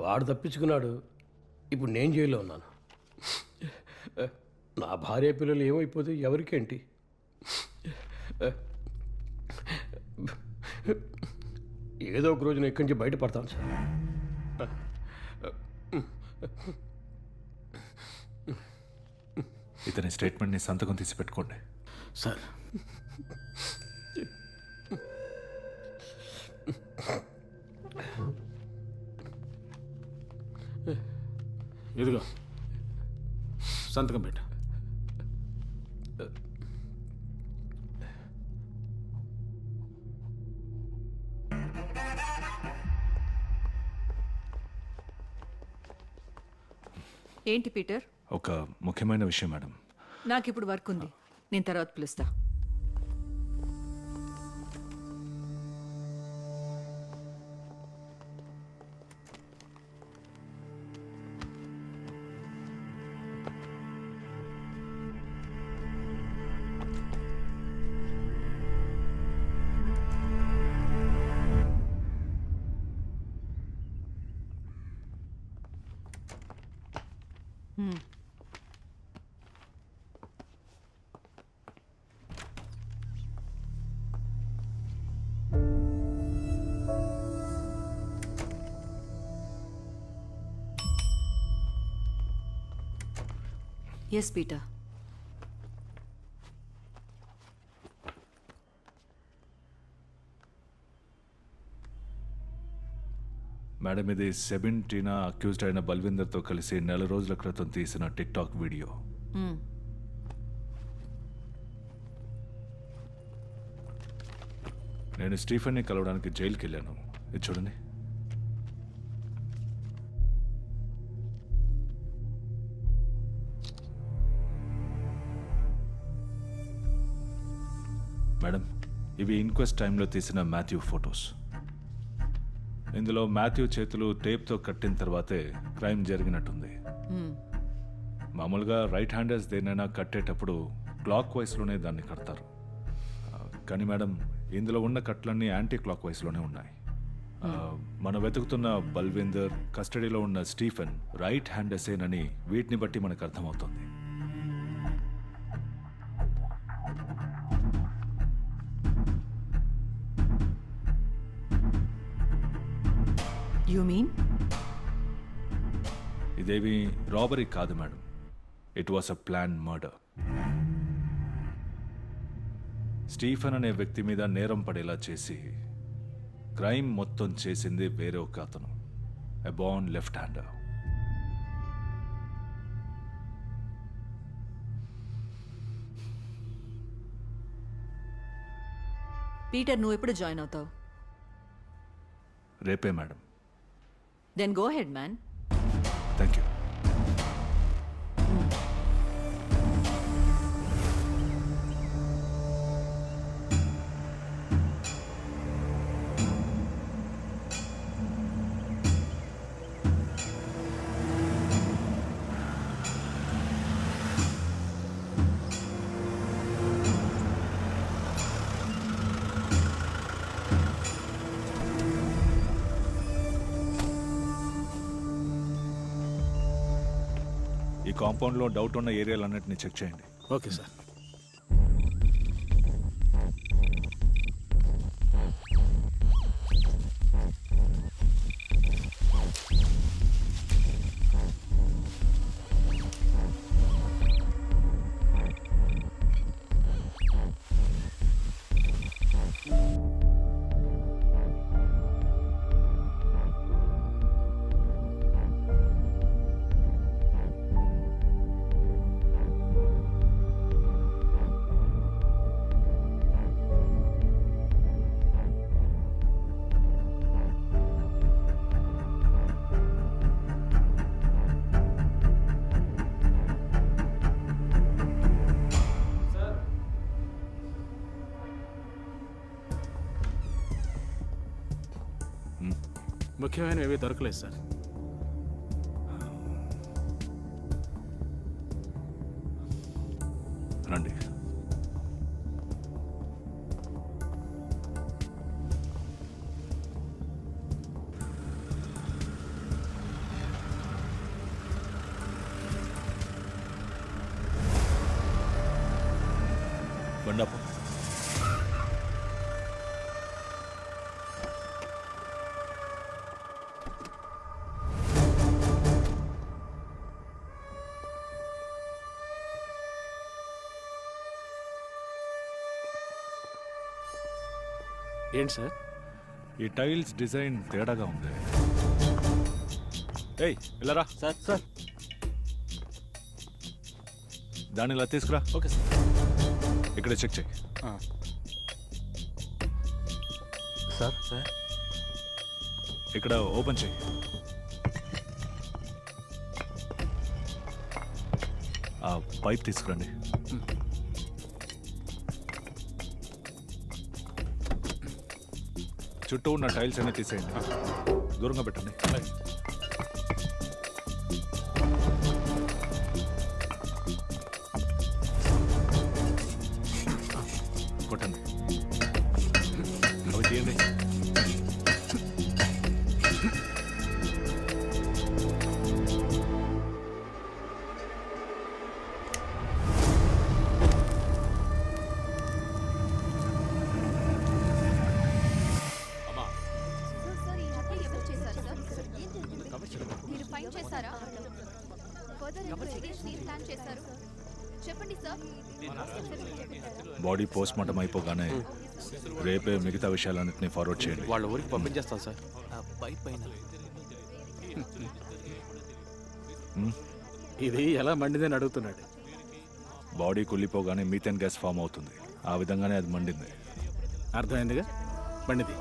వాడు తప్పించుకున్నాడు, ఇప్పుడు నేను జైల్లో ఉన్నాను. నా భార్య పిల్లలు ఏమైపోతే ఎవరికేంటి? ఏదో ఒక రోజున ఇక్కడి నుంచి బయటపడతాను సార్. ఇతని స్టేట్మెంట్ని సంతకం తీసి పెట్టుకోండి సార్. ఇదిగో సంతకం పెట్టు. ఏంటి పీటర్? ఒక ముఖ్యమైన విషయం మేడం. నాకు ఇప్పుడు వర్క్ ఉంది, నేను తర్వాత పిలుస్తా. Yes Peter. మేడం, ఇది సెబిన్ టీనా అక్యూజ్డ్ అయిన బల్విందర్తో కలిసి 4 రోజుల క్రితం తీసిన టిక్ టాక్ వీడియో. నేను స్టీఫెన్ని కలవడానికి జైలుకి వెళ్ళాను. ఇది చూడండి. మేడం, ఇవి ఇన్క్వెస్ట్ టైంలో తీసిన మాథ్యూ ఫొటోస్. ఇందులో మాథ్యూ చేతులు టేప్తో కట్టిన తర్వాతే క్రైమ్ జరిగినట్టుంది. మామూలుగా రైట్ హ్యాండర్స్ దేనైనా కట్టేటప్పుడు క్లాక్ వైస్లోనే దాన్ని కడతారు. కానీ మేడం, ఇందులో ఉన్న కట్లన్నీ యాంటీ క్లాక్ వైస్లోనే ఉన్నాయి. మనం వెతుకుతున్న బల్విందర్, కస్టడీలో ఉన్న స్టీఫెన్ రైట్ హ్యాండర్సేనని వీటిని బట్టి మనకు అర్థమవుతుంది. You mean? ఇదేవి రాబరీ కాదు madam. It was a plan murder. Stephen అనే వ్యక్తి మీద నేరం పడేలా చేసి క్రైమ్ మొత్తం చేసింది వేరే ఒక అతను, a born left hander. Peter, నువ్వు ఎప్పుడు జాయిన్ అవుతావు? రేపే madam. Then go ahead man. Thank you. ఈ కాంపౌండ్లో డౌట్ ఉన్న ఏరియాలన్నింటినీ చెక్ చేయండి. Okay sir. ముఖ్యమైనవి ఏవీ దొరకలేదు సార్. రండి. బండప్ప. ఏంటి సార్? ఈ టైల్స్ డిజైన్ తేడాగా ఉంది. ఏయ్, వెళ్ళరా. సార్ సార్ దాన్ని ఇలా తీసుకురా. Okay sir. ఇక్కడ చెక్ చేయి. సార్ సార్ ఇక్కడ ఓపెన్ చేయి. ఆ పైప్ తీసుకురండి. చుట్టూ ఉన్న టైల్స్ అన్ని తీసేయండి. దూరంగా పెట్టండి. కొట్టండి. అవి తీయండి. బాడీ పోస్ట్ మార్టం అయిపోగానే రేపే మిగతా విషయాలన్నింటినీ ఫార్వర్డ్ చేయండి. వాళ్ళ ఊరికి పంపించేస్తాం సార్. ఇది ఎలా మండిందని అడుగుతున్నాడు. బాడీ కుళ్ళిపోగానే మీథేన్ గ్యాస్ ఫామ్ అవుతుంది. ఆ విధంగానే అది మండింది. అర్థమైందిగా, మండిది.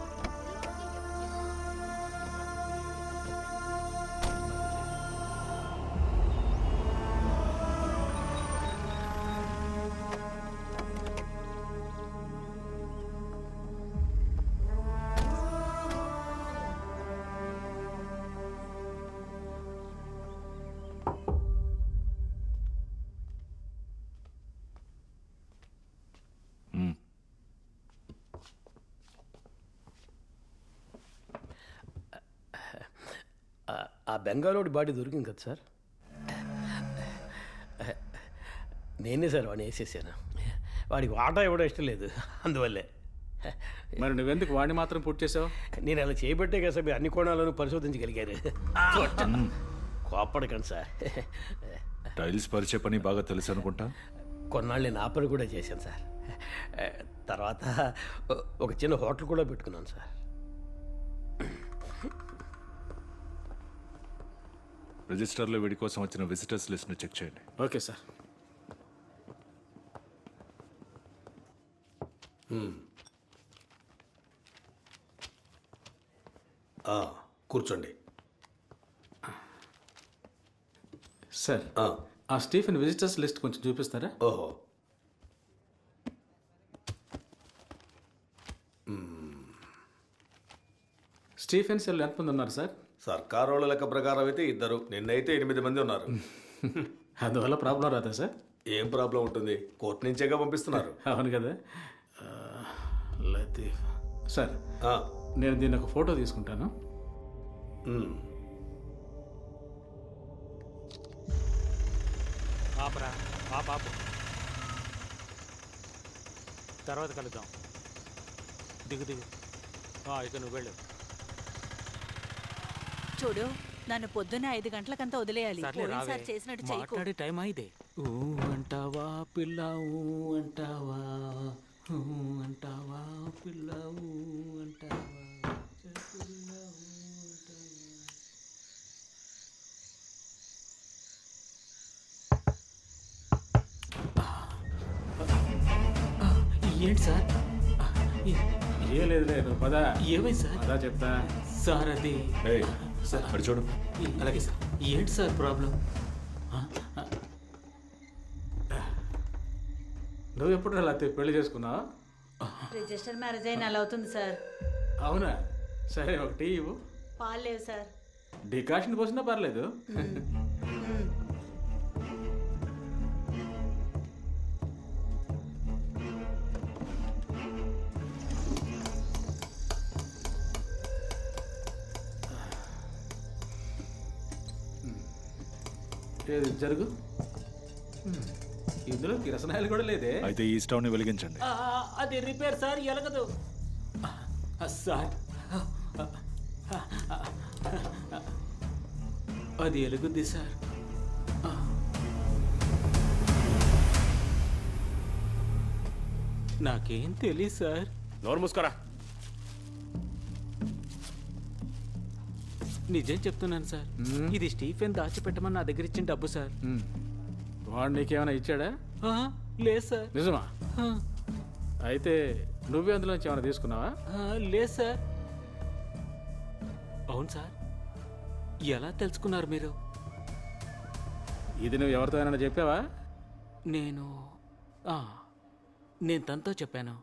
ఆ బెంగాలోడి బాడీ దొరికింది కదా సార్? నేనే సార్ వాడిని వేసేసాను. వాడికి వాటా ఇవ్వడం ఇష్టం లేదు, అందువల్లే. మరి నువ్వెందుకు వాడిని మాత్రం పుట్టి చేసావు? నేను అలా చేయబట్టే కదా సార్ మీరు అన్ని కోణాలను పరిశోధించగలిగారు. కోప్పడకండి సార్. టైల్స్ పరిచే పని బాగా తెలుసు అనుకుంటా. కొన్నాళ్ళు నేను ఆ పని కూడా చేశాను సార్. తర్వాత ఒక చిన్న హోటల్ కూడా పెట్టుకున్నాను సార్. రిజిస్టర్లో వీడి కోసం వచ్చిన విజిటర్స్ లిస్ట్ని చెక్ చేయండి. Okay sir. కూర్చోండి సార్. ఆ స్టీఫెన్ విజిటర్స్ లిస్ట్ కొంచెం చూపిస్తారా? ఓహో, స్టీఫెన్ సెల్ ఎంతమంది ఉన్నారు సార్? సర్కారు వాళ్ళ లెక్క ప్రకారం అయితే 2, నిన్నైతే 8 మంది ఉన్నారు. అందువల్ల ప్రాబ్లం రాదా సార్? ఏం ప్రాబ్లం ఉంటుంది, కోర్టు నుంచేగా పంపిస్తున్నారు. అవును కదా. లతీఫ్ సార్, నేను దీన్ని ఒక ఫోటో తీసుకుంటాను. పాపు తర్వాత కలుద్దాం. దిగు ఇక నువ్వు వెళ్ళు. చూడు, నన్ను పొద్దున్న 5 గంటలకంతా వదిలేయాలి. పోయినసారి చేసినట్టు చేయకు. మాట్లాడే టైం అయితే అంటావా పిల్ల, అంటావా అంటావా పిల్ల, అంటావా. ఏంటి సార్? ఏం లేదులే, నువ్వు పదా. ఏమైంది సార్? అదా చెప్తా సార్. అది సార్ మరి చూడు. అలాగే సార్. ఏంటి సార్ ప్రాబ్లం? నువ్వు ఎప్పుడు అలా పెళ్లి చేసుకున్నావు? రిజిస్టర్ మ్యారేజ్ అయిన అలా అవుతుంది సార్. అవునా? సరే, ఒక టీ ఇవ్వు. పాలు లేవు సార్. డికాషన్ పోసినా పర్లేదు. జరుగు. ఇందులో కిరసనాయలు కూడా లేదే. అయితే ఈ స్టవ్ ని వెలిగించండి. అది రిపేర్ సార్, ఎలగదు సార్. అది ఎలుగుద్ది సార్. నాకేం తెలియదు సార్. నోరు మూసుకోరా. నిజం చెప్తున్నాను సార్. ఇది స్టీఫెన్ దాచిపెట్టమని నా దగ్గర ఇచ్చిన డబ్బు సార్. వాడు నీకేమైనా ఇచ్చాడా? లేదు సార్. నిజమా? అయితే నువ్వే అందులోంచి ఏమైనా తీసుకున్నావా? లేదు సార్. అవును సార్. ఎలా తెలుసుకున్నారు మీరు? ఇది నువ్వు ఎవరితో అయినా చెప్పావా? నేను నేను తనతో చెప్పాను.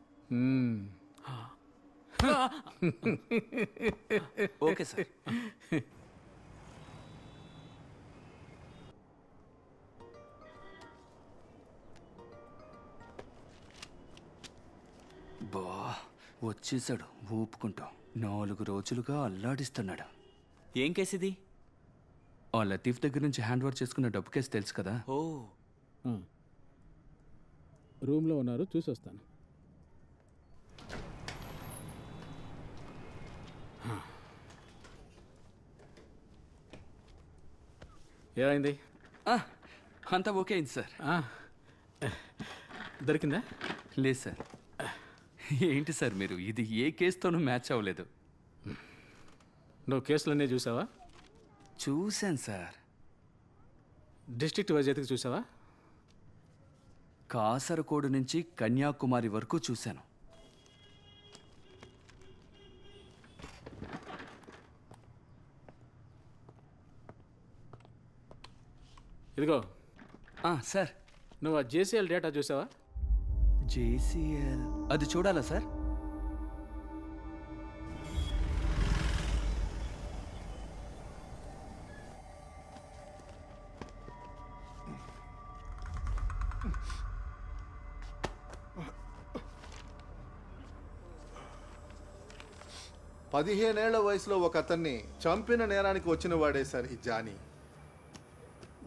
Okay sir. బా వచ్చేసాడు ఊపుకుంటాం. 4 రోజులుగా అల్లాడిస్తున్నాడు. ఏం కేసు ఇది? ఆ లతీఫ్ దగ్గర నుంచి హ్యాండ్ ఓవర్ చేసుకున్న డబ్బు కేసు తెలుసు కదా. ఓ, రూమ్లో ఉన్నారు, చూసి వస్తాను. ఏమైంది? అంతా ఓకే అయింది సార్. దొరికిందా? లేదు సార్. ఏంటి సార్ మీరు, ఇది ఏ కేసుతోనూ మ్యాచ్ అవ్వలేదు. నువ్వు కేసులన్నీ చూసావా? చూశాను సార్. డిస్ట్రిక్ట్ వైజ్ ఎతికి చూసావా? కాసరకోడు నుంచి కన్యాకుమారి వరకు చూశాను. ఇదిగో సార్. నువ్వు ఆ జేసీఎల్ డేటా చూసావా? జేసీఎల్ అది చూడాలా సార్? పదిహేనేళ్ల వయసులో ఒక అతన్ని చంపిన నేరానికి వచ్చిన వాడే సార్ ఈ జానీ.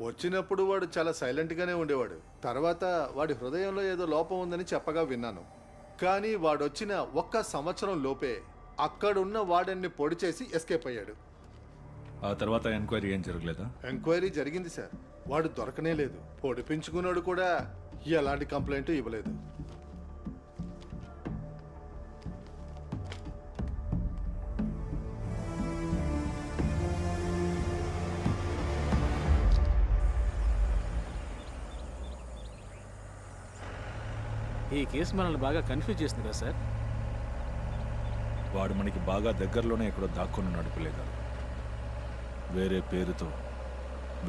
వచ్చినప్పుడు వాడు చాలా సైలెంట్గానే ఉండేవాడు. తర్వాత వాడి హృదయంలో ఏదో లోపం ఉందని చెప్పగా విన్నాను. కానీ వాడొచ్చిన 1 సంవత్సరం లోపే అక్కడున్న వాడన్ని పొడి చేసి ఎస్కేప్ అయ్యాడు. ఆ తర్వాత ఎంక్వైరీ ఏం జరగలేదా? ఎంక్వైరీ జరిగింది సార్. వాడు దొరకనే లేదు. పొడిపించుకున్నాడు కూడా ఎలాంటి కంప్లైంట్ ఇవ్వలేదు. ఈ కేసు మనల్ని బాగా కన్ఫ్యూజ్ చేస్తుంది కదా సార్. వాడు మనకి బాగా దగ్గరలోనే ఎక్కడో దాక్కుని నడుపులేగారు. వేరే పేరుతో,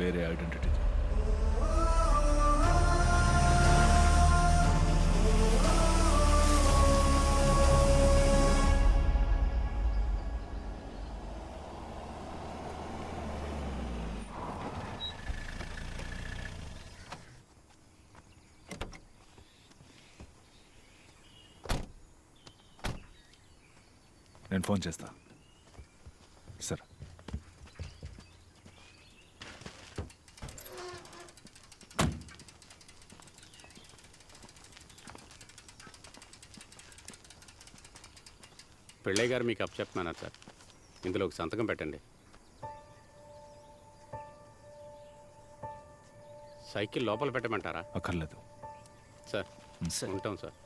వేరే ఐడెంటిటీతో. నేను ఫోన్ చేస్తా. సరే. పెళ్ళయ్య గారు మీకు అప్ చెప్తున్నాను సార్. ఇందులో ఒక సంతకం పెట్టండి. సైకిల్ లోపల పెట్టమంటారా? అక్కర్లేదు సార్. ఉంటాం సార్.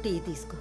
టీ తీసుకో.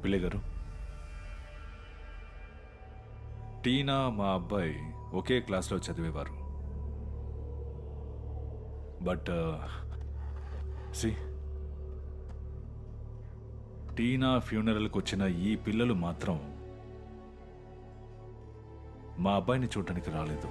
పిల్లయ్య గారు, టీనా మా అబ్బాయి ఒకే క్లాస్లో చదివేవారు. బట్ సి టీనా ఫ్యూనరల్కి వచ్చిన ఈ పిల్లలు మాత్రం మా అబ్బాయిని చూడటానికి రాలేదు.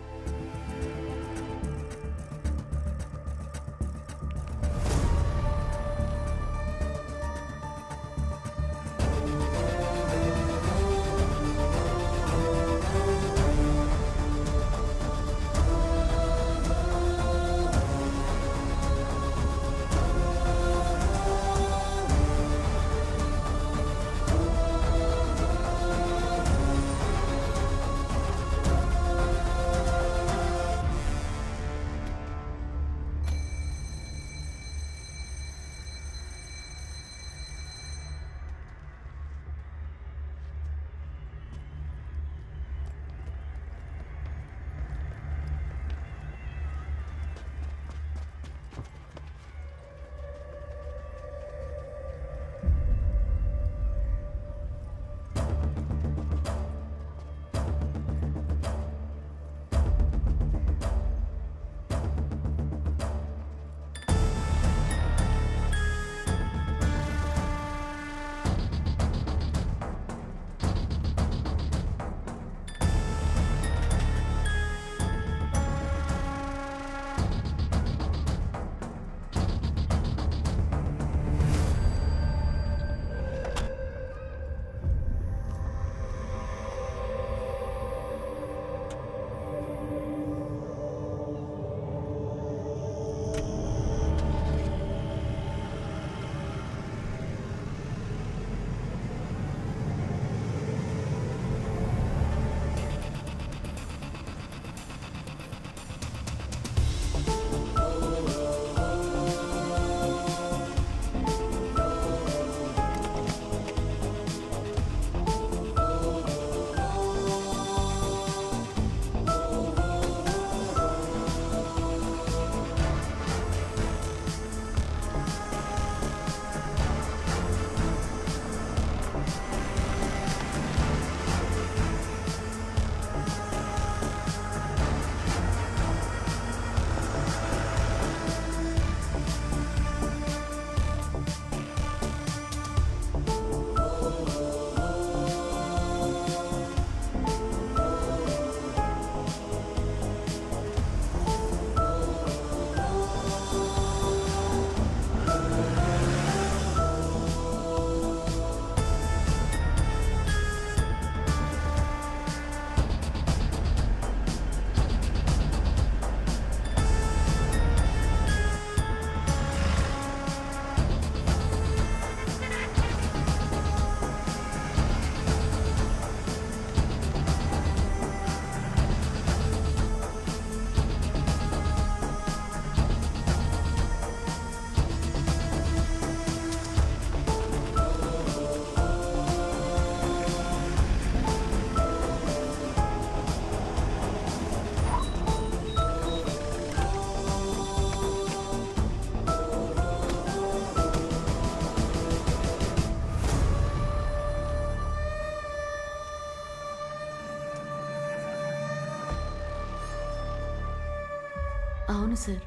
అవును సార్,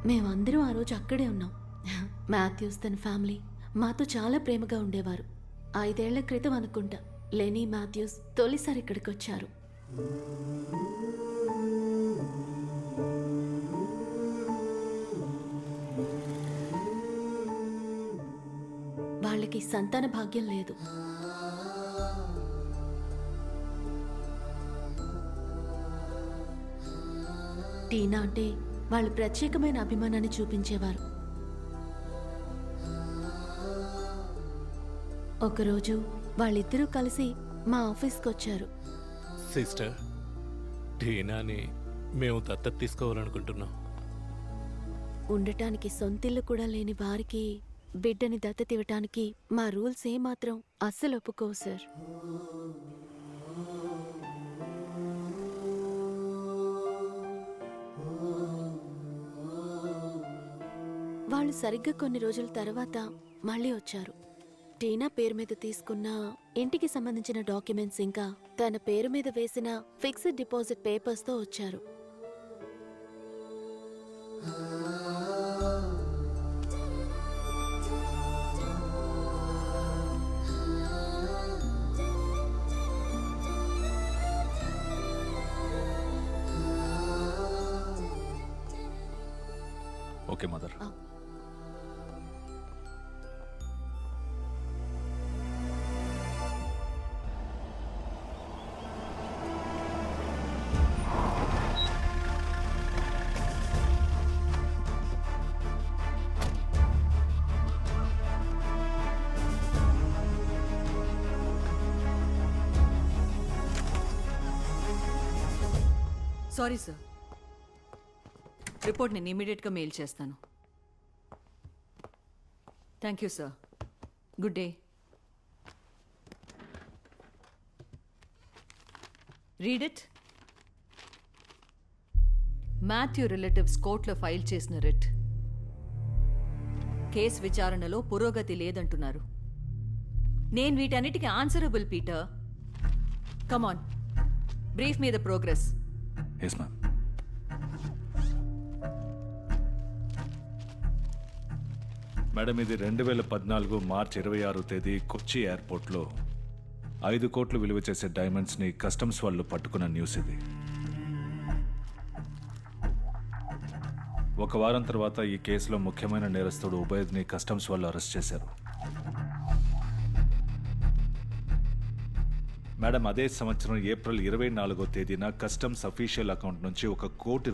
మేమందరం ఆ రోజు అక్కడే ఉన్నాం. మాథ్యూస్ తన ఫ్యామిలీ మాతో చాలా ప్రేమగా ఉండేవారు. 5 ఏళ్ల క్రితం అనుకుంటా లెనీ మాథ్యూస్ తొలిసారి ఇక్కడికి వచ్చారు. వాళ్ళకి సంతాన భాగ్యం లేదు. టీనా అంటే వాళ్ళు ప్రత్యేకమైన అభిమానాన్ని చూపించేవారు. ఒకరోజు వాళ్ళిద్దరూ కలిసి మా ఆఫీస్కి వచ్చారు. సిస్టర్, టీనాని మేము దత్తత తీసుకోవాలనుకుంటున్నాం. ఉండటానికి సొంతిల్లు కూడా లేని వారికి బిడ్డని దత్తత ఇవ్వటానికి మా రూల్స్ ఏమాత్రం అస్సలు ఒప్పుకోవు సార్. వాళ్ళు సరిగ్గా కొన్ని రోజుల తర్వాత మళ్ళీ వచ్చారు. టీనా పేరు మీద తీసుకున్న ఇంటికి సంబంధించిన డాక్యుమెంట్స్ ఇంకా తన పేరు మీద వేసిన ఫిక్స్డ్ డిపాజిట్ పేపర్స్తో వచ్చారు. Okay mother. Sorry sir, report నేను ఇమీడియట్గా మెయిల్ చేస్తాను. Thank you sir. Good day. Read it. Mathew relatives కోర్టులో ఫైల్ చేసిన రిట్. కేసు విచారణలో పురోగతి లేదంటున్నారు. నేను వీటన్నిటికీ answerable Peter. Come on, brief me the progress. Yes ma'am. Madam, ఇది 2014 మార్చి 26 తేదీ కొచ్చి ఎయిర్పోర్ట్లో 5 కోట్లు విలువ చేసే డైమండ్స్ని కస్టమ్స్ వాళ్ళు పట్టుకున్న న్యూస్ ఇది. ఒక వారం తర్వాత ఈ కేసులో ముఖ్యమైన నేరస్తుడు ఉబైద్ని కస్టమ్స్ వాళ్ళు అరెస్ట్ చేశారు. మేడం, అదే సంవత్సరం ఏప్రిల్ 24వ తేదీన కస్టమ్స్ అఫీషియల్ అకౌంట్ నుంచి ₹1 కోటి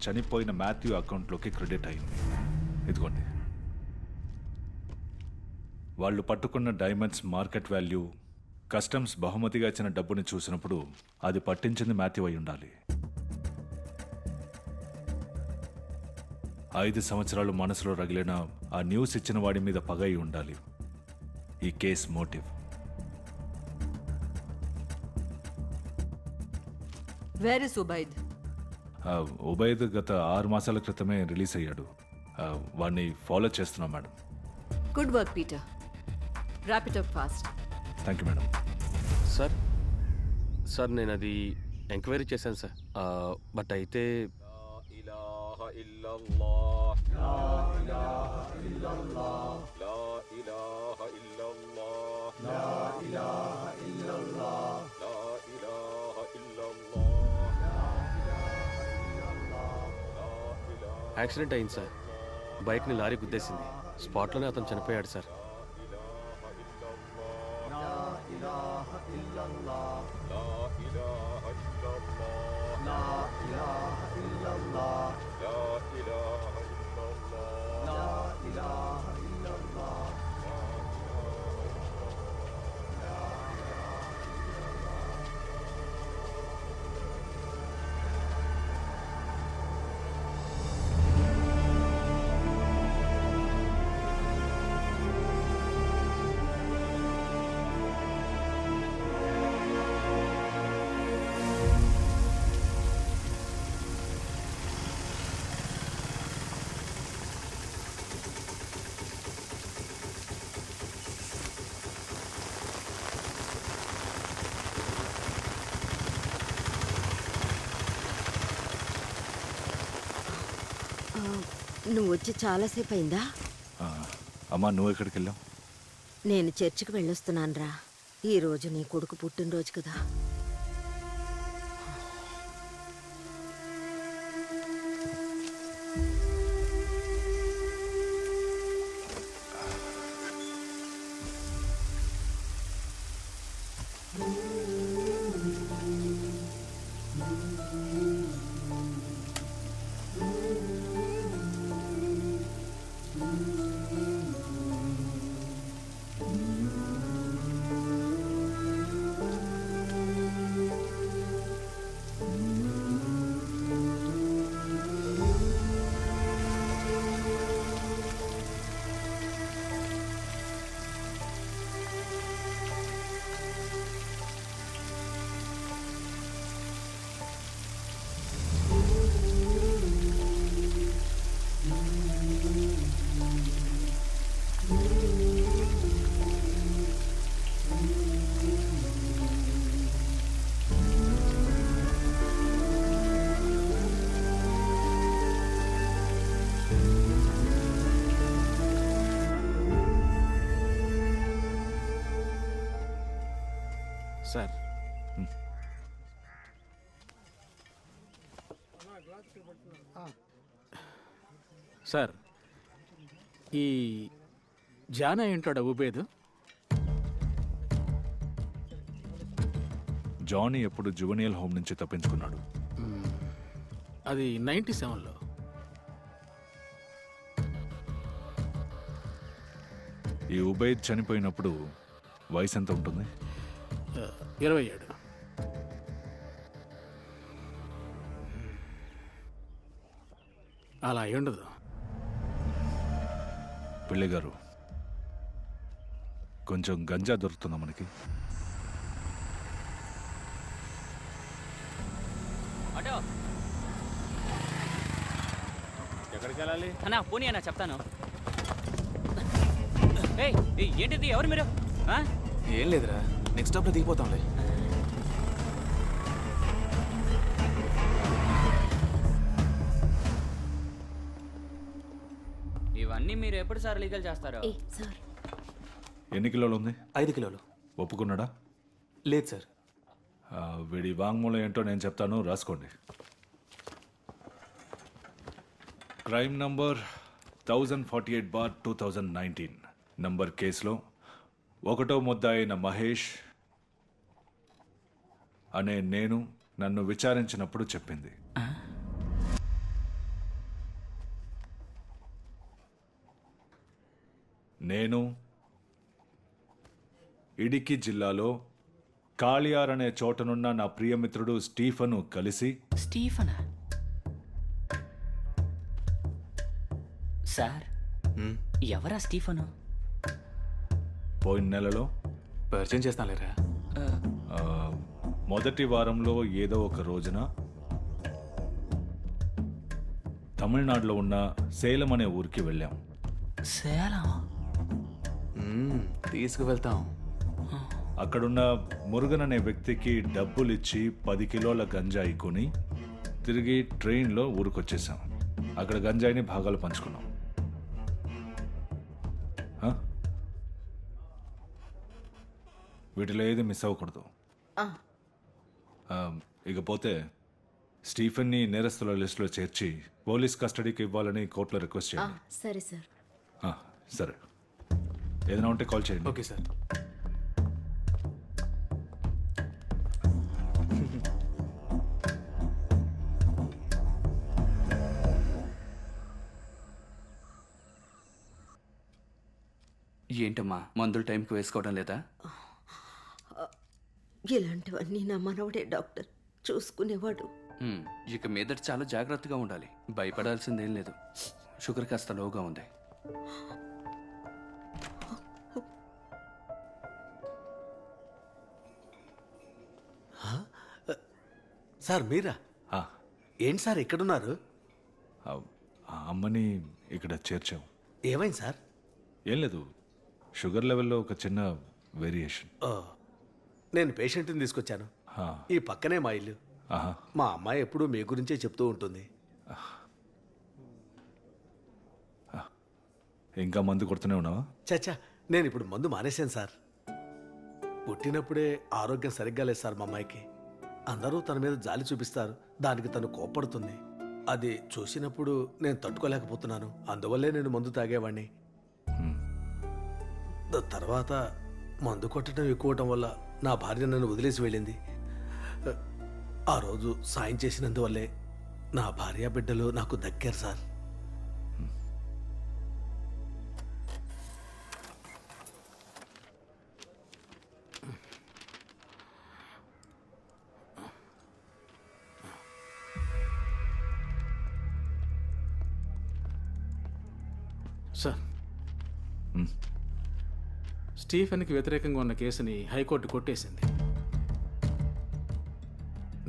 చనిపోయిన మాథ్యూ అకౌంట్లోకి క్రెడిట్ అయింది. ఇదిగోండి. వాళ్ళు పట్టుకున్న డైమండ్స్ మార్కెట్ వాల్యూ, కస్టమ్స్ బహుమతిగా ఇచ్చిన డబ్బుని చూసినప్పుడు అది పట్టించింది మాథ్యూ అయి ఉండాలి. 5 సంవత్సరాలు మనసులో రగిలిన ఆ న్యూస్ ఇచ్చిన వాడి మీద పగ అయి ఉండాలి ఈ case motive. Where is Ubaid? Ubaid గత 6 మాసాల క్రితమే రిలీజ్ అయ్యాడు. వాడిని ఫాలో చేస్తున్నాం madam. Good work Peter. Wrap it up fast. Thank you madam. Sir నేను అది ఎంక్వైరీ చేశాను సార్. బట్ అయితే యాక్సిడెంట్ అయింది సార్. బైక్ని లారీ గుద్దేసింది. స్పాట్లోనే అతను చనిపోయాడు సార్. నువ్వు వచ్చి చాలాసేపు అయిందా? అమ్మా, నువ్వు ఎక్కడికి వెళ్ళావు? నేను చర్చికి వెళ్ళొస్తున్నాను రా. ఈరోజు నీ కొడుకు పుట్టినరోజు కదా. సార్, సార్ ఈ జానా ఏంటాడా ఉబేద్? జానీ ఎప్పుడు జువెనియల్ హోమ్ నుంచి తప్పించుకున్నాడు. అది 97లో. ఈ ఉబైద్ చనిపోయినప్పుడు వయసు ఎంత ఉంటుంది? 27. అలా అయి ఉండదు. పిల్లి గారు, కొంచెం గంజా దొరుకుతుందా మనకి? ఎక్కడికి వెళ్ళాలి అన్నా? పోనీ అన్నా, చెప్తాను. ఏంటిది? ఎవరు మీరు? ఏం లేదురా, నెక్స్ట్ స్టాప్లో దిగిపోతాంలే. ఇవన్నీ మీరు ఎప్పుడు సార్ లీగల్ చేస్తారో? ఎన్ని కిలోలు ఉంది? 5 కిలోలు. ఒప్పుకున్నాడా? లేదు సార్. వీడి వాంగ్మూలం ఏంటో నేను చెప్తాను, రాసుకోండి. క్రైమ్ నంబర్ 1048/2019 నంబర్ కేసులో 1వ ముద్దాయి అయిన మహేష్ అనే నేను నన్ను విచారించినప్పుడు చెప్పింది. నేను ఇడికి జిల్లాలో కాళియార్ అనే చోటనున్న నా ప్రియమిత్రుడు స్టీఫను కలిసి. స్టీఫనా? సార్, ఎవరా స్టీఫను? పోయిన నెలలో పరిచయం చేస్తానులేరా. మొదటి వారంలో ఏదో ఒక రోజున తమిళనాడులో ఉన్న సేలం అనే ఊరికి వెళ్ళాం. సేలం? తీసుకువెళ్తాం. అక్కడున్న మురుగన్ అనే వ్యక్తికి డబ్బులిచ్చి 10 కిలోల గంజాయి కొని తిరిగి ట్రైన్లో ఊరికొచ్చేసాం. అక్కడ గంజాయిని భాగాలు పంచుకున్నాం. వీటిలో ఏది మిస్ అవ్వకూడదు. ఇకపోతే స్టీఫెన్ని నేరస్తుల లిస్టులో చేర్చి పోలీస్ కస్టడీకి ఇవ్వాలని కోర్టులో రిక్వెస్ట్ చేయండి. సరే సార్. సరే, ఏదైనా ఉంటే కాల్ చేయండి. Okay sir. ఏంటమ్మా, మందులు టైంకి వేసుకోవడం లేదా? ఇలాంటివన్నీ నా మనవడే డాక్టర్ చూసుకునేవాడు. ఇక మీదట చాలా జాగ్రత్తగా ఉండాలి. భయపడాల్సిందేం లేదు. షుగర్ కాస్త లోగా ఉంది. సార్ మీరా? ఏంటి సార్ ఎక్కడున్నారు? అమ్మని ఇక్కడ చేర్చాం. ఏమైంది సార్? ఏం లేదు, షుగర్ లెవెల్లో ఒక చిన్న వేరియేషన్. నేను పేషెంట్ని తీసుకొచ్చాను. ఈ పక్కనే మా ఇల్లు. మా అమ్మాయి ఎప్పుడూ మీ గురించే చెప్తూ ఉంటుంది. ఇంకా మందు కొడుతూనే ఉన్నావా? చచ్చా, నేను ఇప్పుడు మందు మానేశాను సార్. పుట్టినప్పుడే ఆరోగ్యం సరిగ్గా లేదు సార్ మా అమ్మాయికి. అందరూ తన మీద జాలి చూపిస్తారు, దానికి తను కోప్పడుతుంది. అది చూసినప్పుడు నేను తట్టుకోలేకపోతున్నాను. అందువల్లే నేను మందు తాగేవాడిని. తర్వాత మందు కొట్టడం ఎక్కువటం వల్ల నా భార్య నన్ను వదిలేసి వెళ్ళింది. ఆ రోజు సాయం చేసినందువల్లే నా భార్య బిడ్డలు నాకు దక్కారు సార్. సార్, స్టీఫెన్కి వ్యతిరేకంగా ఉన్న కేసుని హైకోర్టు కొట్టేసింది.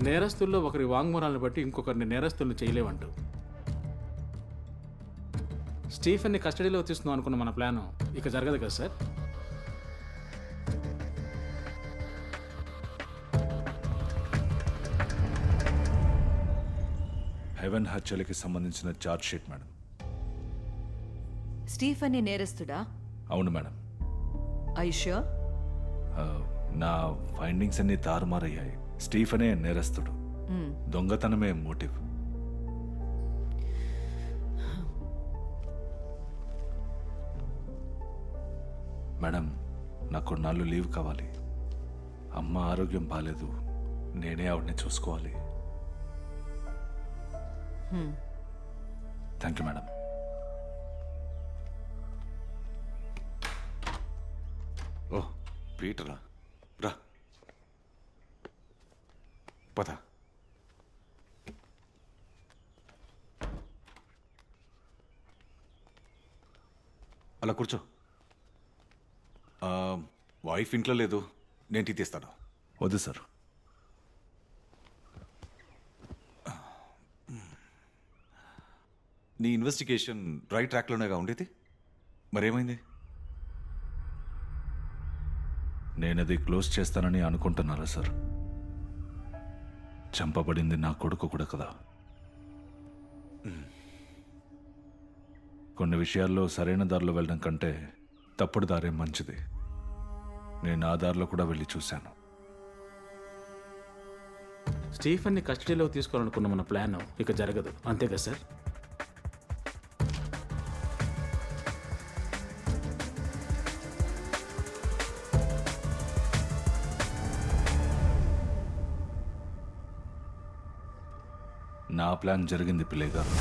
నేరస్తుల్లో ఒకరి వాంగ్మూలాలను బట్టి ఇంకొకరిని నేరస్తులను చేయలేవంటూ. స్టీఫెన్ని కస్టడీలో తీసుకుందాం అనుకున్న మన ప్లాను ఇక జరగదు కదా సార్? హెవెన్ హత్యలకి సంబంధించిన ఛార్జ్ షీట్ మేడం. స్టీఫెన్ని నేరస్తుడా? అవును మేడం. ఐషూర్? నా ఫైండింగ్స్ అన్ని తారుమారయ్యాయి. స్టీఫెనే నేరస్తుడు, దొంగతనమే మోటివ్. మేడం నాకు కొన్నాళ్ళు లీవ్ కావాలి. అమ్మ ఆరోగ్యం బాగాలేదు, నేనే ఆవిడని చూసుకోవాలి. Thank you madam. ఓ పీటరా, రా పద. అలా కూర్చో. వైఫ్ ఇంట్లో లేదు, నేను టీ తీస్తాను. వద్దు సార్. నీ ఇన్వెస్టిగేషన్ రైట్ ట్రాక్లోనేగా ఉండేది, మరేమైంది? నేనది క్లోజ్ చేస్తానని అనుకుంటున్నారా సార్? చంపబడింది నా కొడుకు కూడా కదా. కొన్ని విషయాల్లో సరైన దారిలో వెళ్ళడం కంటే తప్పుడు దారే మంచిది. నేను ఆ దారిలో కూడా వెళ్ళి చూశాను. స్టీఫెన్ని కస్టడీలో తీసుకోవాలనుకున్న మన ప్లాన్ ఇక జరగదు, అంతే కదా సార్? నా ప్లాన్ జరిగింది పిల్లయ్య గారు.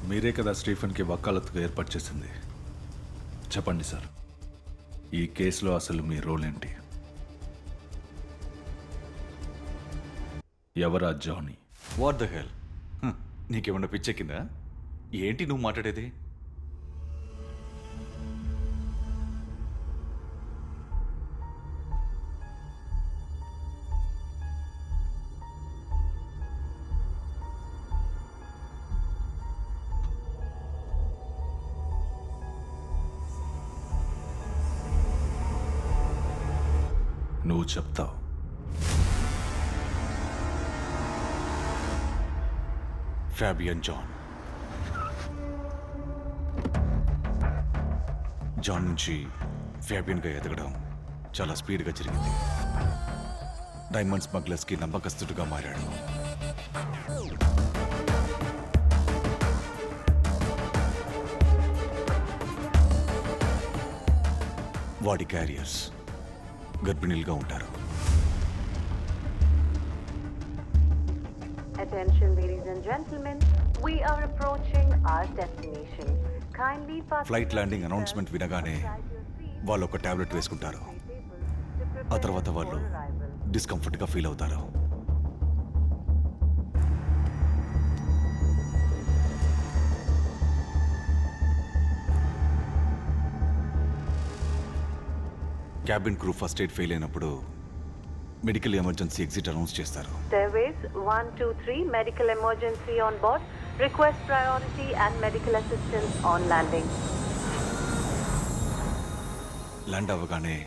మీరే కదా స్టీఫెన్కి వకాలత్తుగా ఏర్పాటు చేసింది. చెప్పండి సార్, ఈ కేసులో అసలు మీ రోల్ ఏంటి? ఎవరా జానీ? What the hell? నీకేమన్నా పిచ్చెక్కిందా? ఏంటి నువ్వు మాట్లాడేది? నువ్వు చెప్తావు. Fabian John. జాన్ నుంచి ఫ్యాబియన్గా ఎదగడం చాలా స్పీడ్గా జరిగింది. డైమండ్ స్మగ్లర్స్కి నమ్మకస్తుడిగా మారాడు. వాడి క్యారియర్స్ గర్భిణీలుగా ఉంటారు. Attention ladies and gentlemen, we are approaching our destination. Kindly flight landing announcement వినగానే వాళ్ళు ఒక టాబ్లెట్ వేసుకుంటారు. ఆ తర్వాత వాళ్ళు డిస్కంఫర్ట్గా ఫీల్ అవుతారు. Cabin crew first aid fail అయినప్పుడు మెడికల్ ఎమర్జెన్సీ ఎగ్జిట్ అనౌన్స్ చేస్తారు. Stairways 1, 2, 3, medical emergency on board. Request priority and medical assistance on landing. Land అవ్వగానే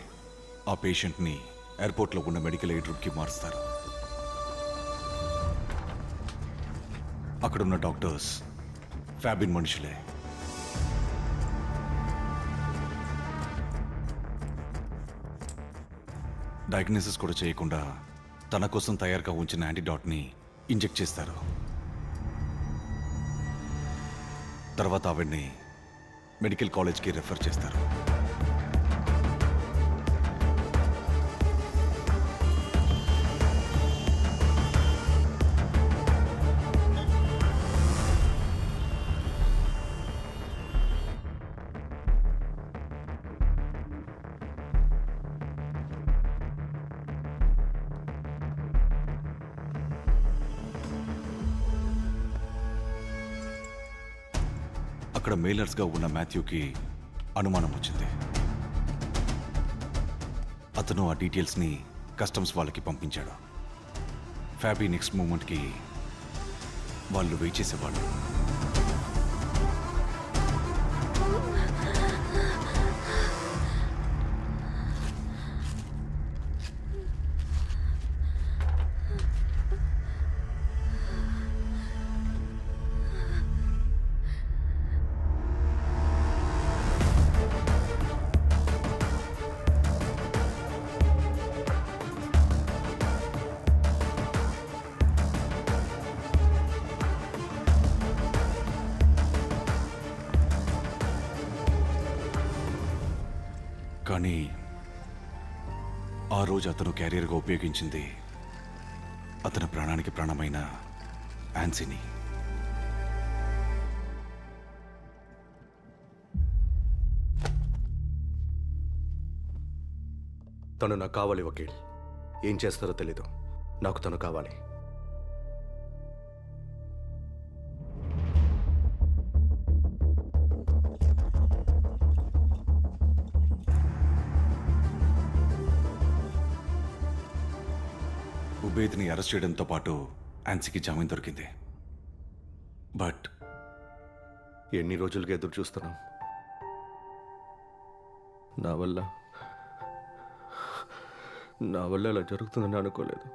ఆ పేషెంట్ని ఎయిర్పోర్ట్లో ఉన్న మెడికల్ ఎయిడ్ రూమ్కి మారుస్తారు. అక్కడున్న డాక్టర్స్ ఫ్యాబిన్ మనుషులే. డయాగ్నోసిస్ కూడా చేయకుండా తన కోసం తయారుగా ఉంచిన యాంటీడాట్ని ఇంజెక్ట్ చేస్తారు. తర్వాత ఆవిడ్ని మెడికల్ కాలేజ్కి రెఫర్ చేస్తారు. అక్కడ మెయిలర్స్గా ఉన్న మాథ్యూకి అనుమానం వచ్చింది. అతను ఆ డీటెయిల్స్ని కస్టమ్స్ వాళ్ళకి పంపించాడు. ఫ్యాబీ నెక్స్ట్ మూమెంట్కి వాళ్ళు వెయిట్ చేసేవాళ్ళు. కానీ ఆ రోజు అతను క్యారియర్గా ఉపయోగించింది అతని ప్రాణానికి ప్రాణమైన యాన్సీని. తను నాకు కావాలి వకీల్. ఏం చేస్తారో తెలీదు, నాకు తను కావాలి. ఉబేద్ని అరెస్ట్ చేయడంతో పాటు యాన్సీకి జామీన్ దొరికింది. బట్ ఎన్ని రోజులుగా ఎదురు చూస్తున్నాం. నా వల్ల ఇలా జరుగుతుందని అనుకోలేదు.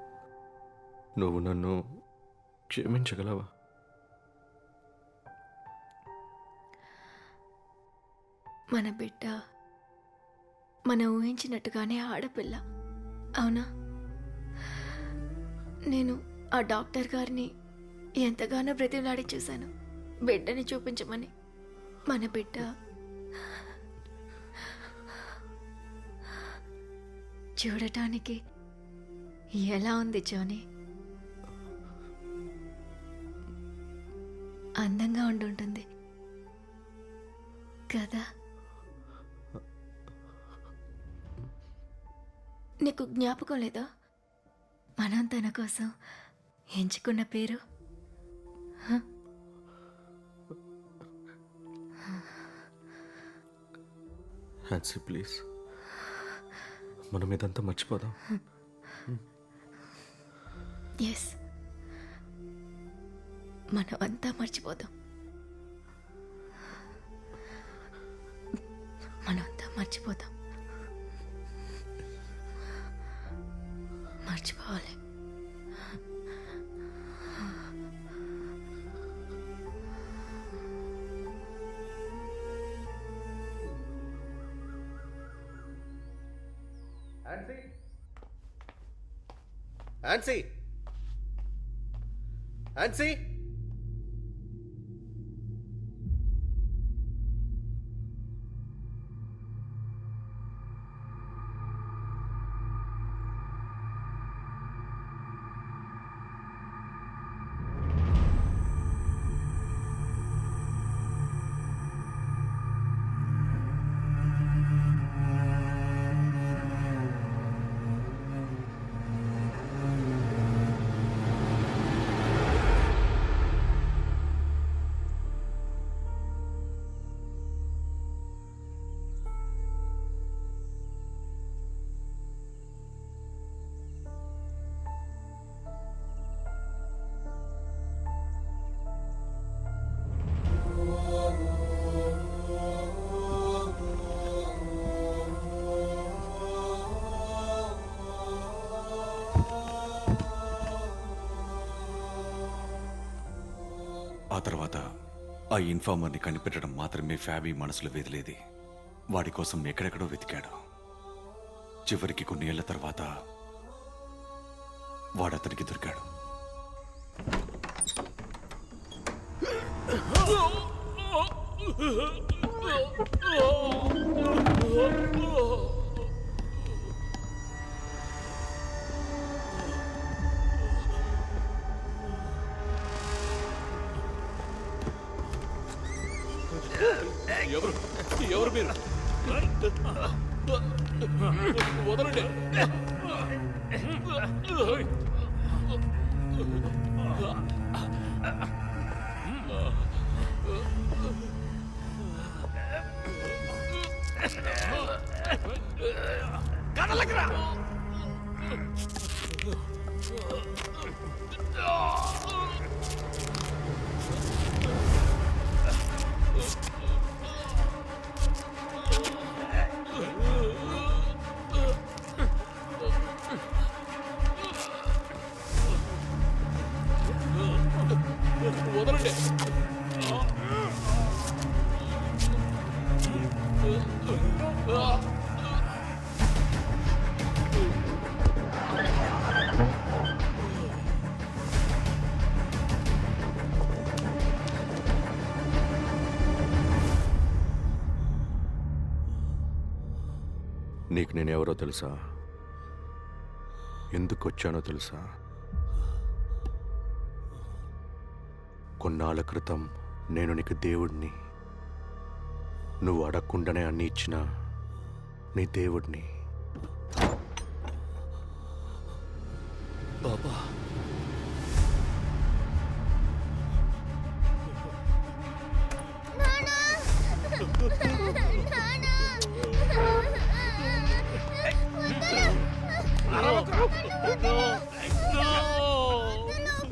నువ్వు నన్ను క్షమించగలవా? మన బిడ్డ మనం ఊహించినట్టుగానే ఆడపిల్ల, అవునా? నేను ఆ డాక్టర్ గారిని ఎంతగానో బ్రతిమలాడి చూశాను బిడ్డని చూపించమని. మన బిడ్డ చూడటానికి ఎలా ఉంది జోని? అందంగా ఉండుంటుంది కదా? నీకు జ్ఞాపకం లేదా మనం తన కోసం ఎంచుకున్న పేరు? హ్యాన్సీ ప్లీజ్, మనం ఇదంతా మర్చిపోదాం. ఎస్, మనం అంతా మర్చిపోదాం. మనమంతా మర్చిపోదాం. మర్చిపోవాలి. యాన్సీ, యాన్సీ, ఆ ఇన్ఫార్మర్ని కనిపెట్టడం మాత్రమే ఫ్యాబీ మనసులో వెదిలేది. వాడి కోసం ఎక్కడెక్కడో వెతికాడు. చివరికి కొన్ని ఏళ్ల తర్వాత వాడతనికి దొరికాడు. ఎవరు మీరు? వదలండి. కదలకరా. వదలండి. నీకు నేనెవరో తెలుసా? ఎందుకు వచ్చానో తెలుసా? కొన్నాళ్ళ క్రితం నేను నీకు దేవుడిని, నువ్వు అడగకుండానే అన్ని ఇచ్చిన నీ దేవుడిని. బాబా,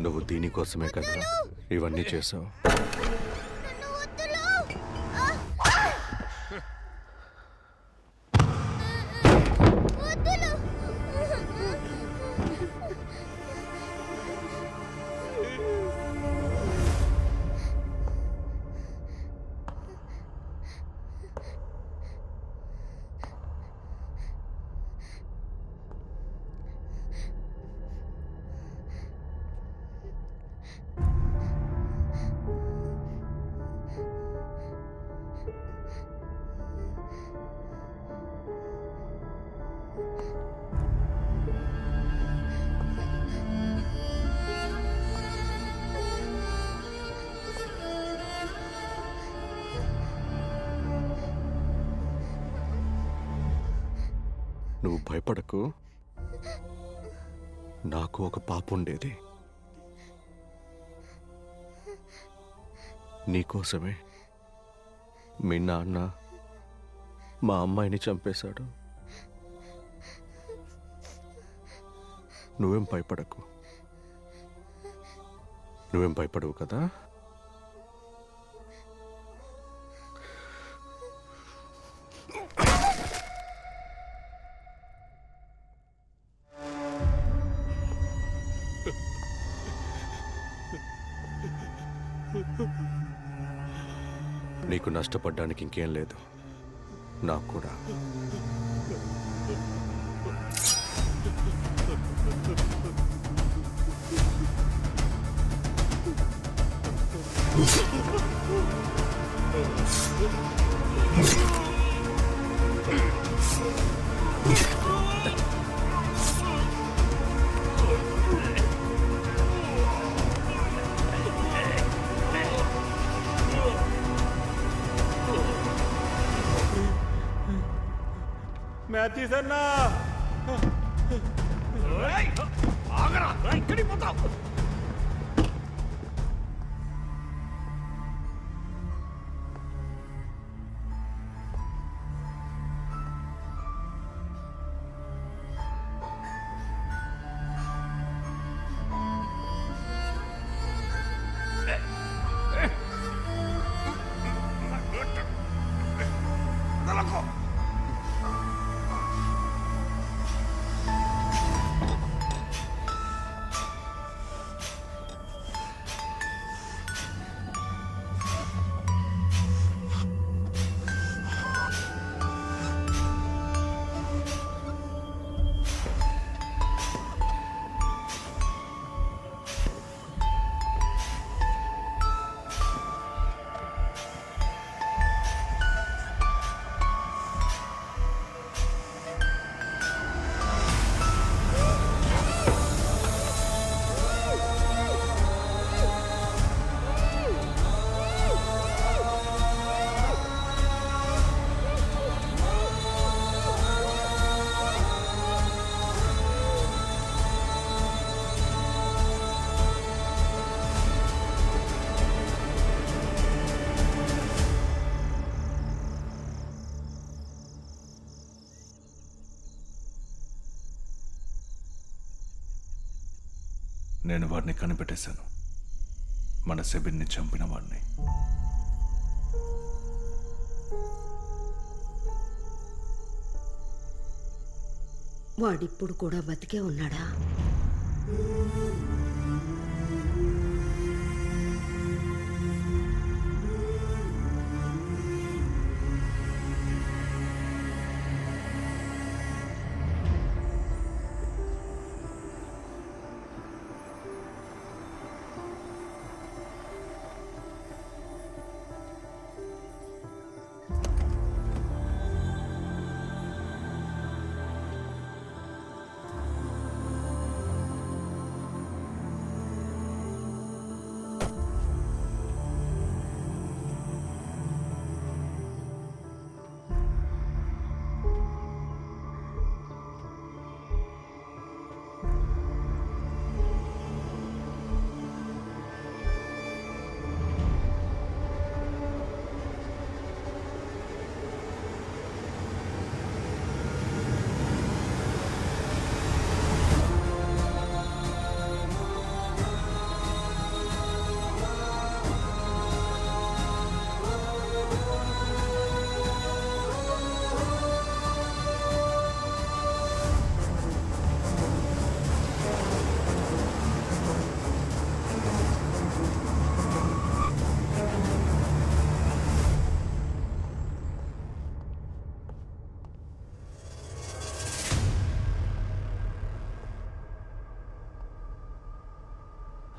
నువ్వు దీనికోసమే కదా ఇవన్నీ చేసావు. నువ్వు భయపడకు. నాకు ఒక పాప ఉండేది. నీకోసమే మీ నాన్న మా అమ్మాయిని చంపేశాడు. నువ్వేం భయపడకు. నువ్వేం భయపడవు కదా? నీకు నష్టపడ్డానికి ఇంకేం లేదు, నాకు కూడా. మ్యాథ్యూస్ అన్నా, ఆగరా, ఇక్కడికి పోతావు. నేను వాడిని కనిపెట్టేశాను. మన సెబిన్ని చంపిన వాడిని. వాడిప్పుడు కూడా బతికే ఉన్నాడా?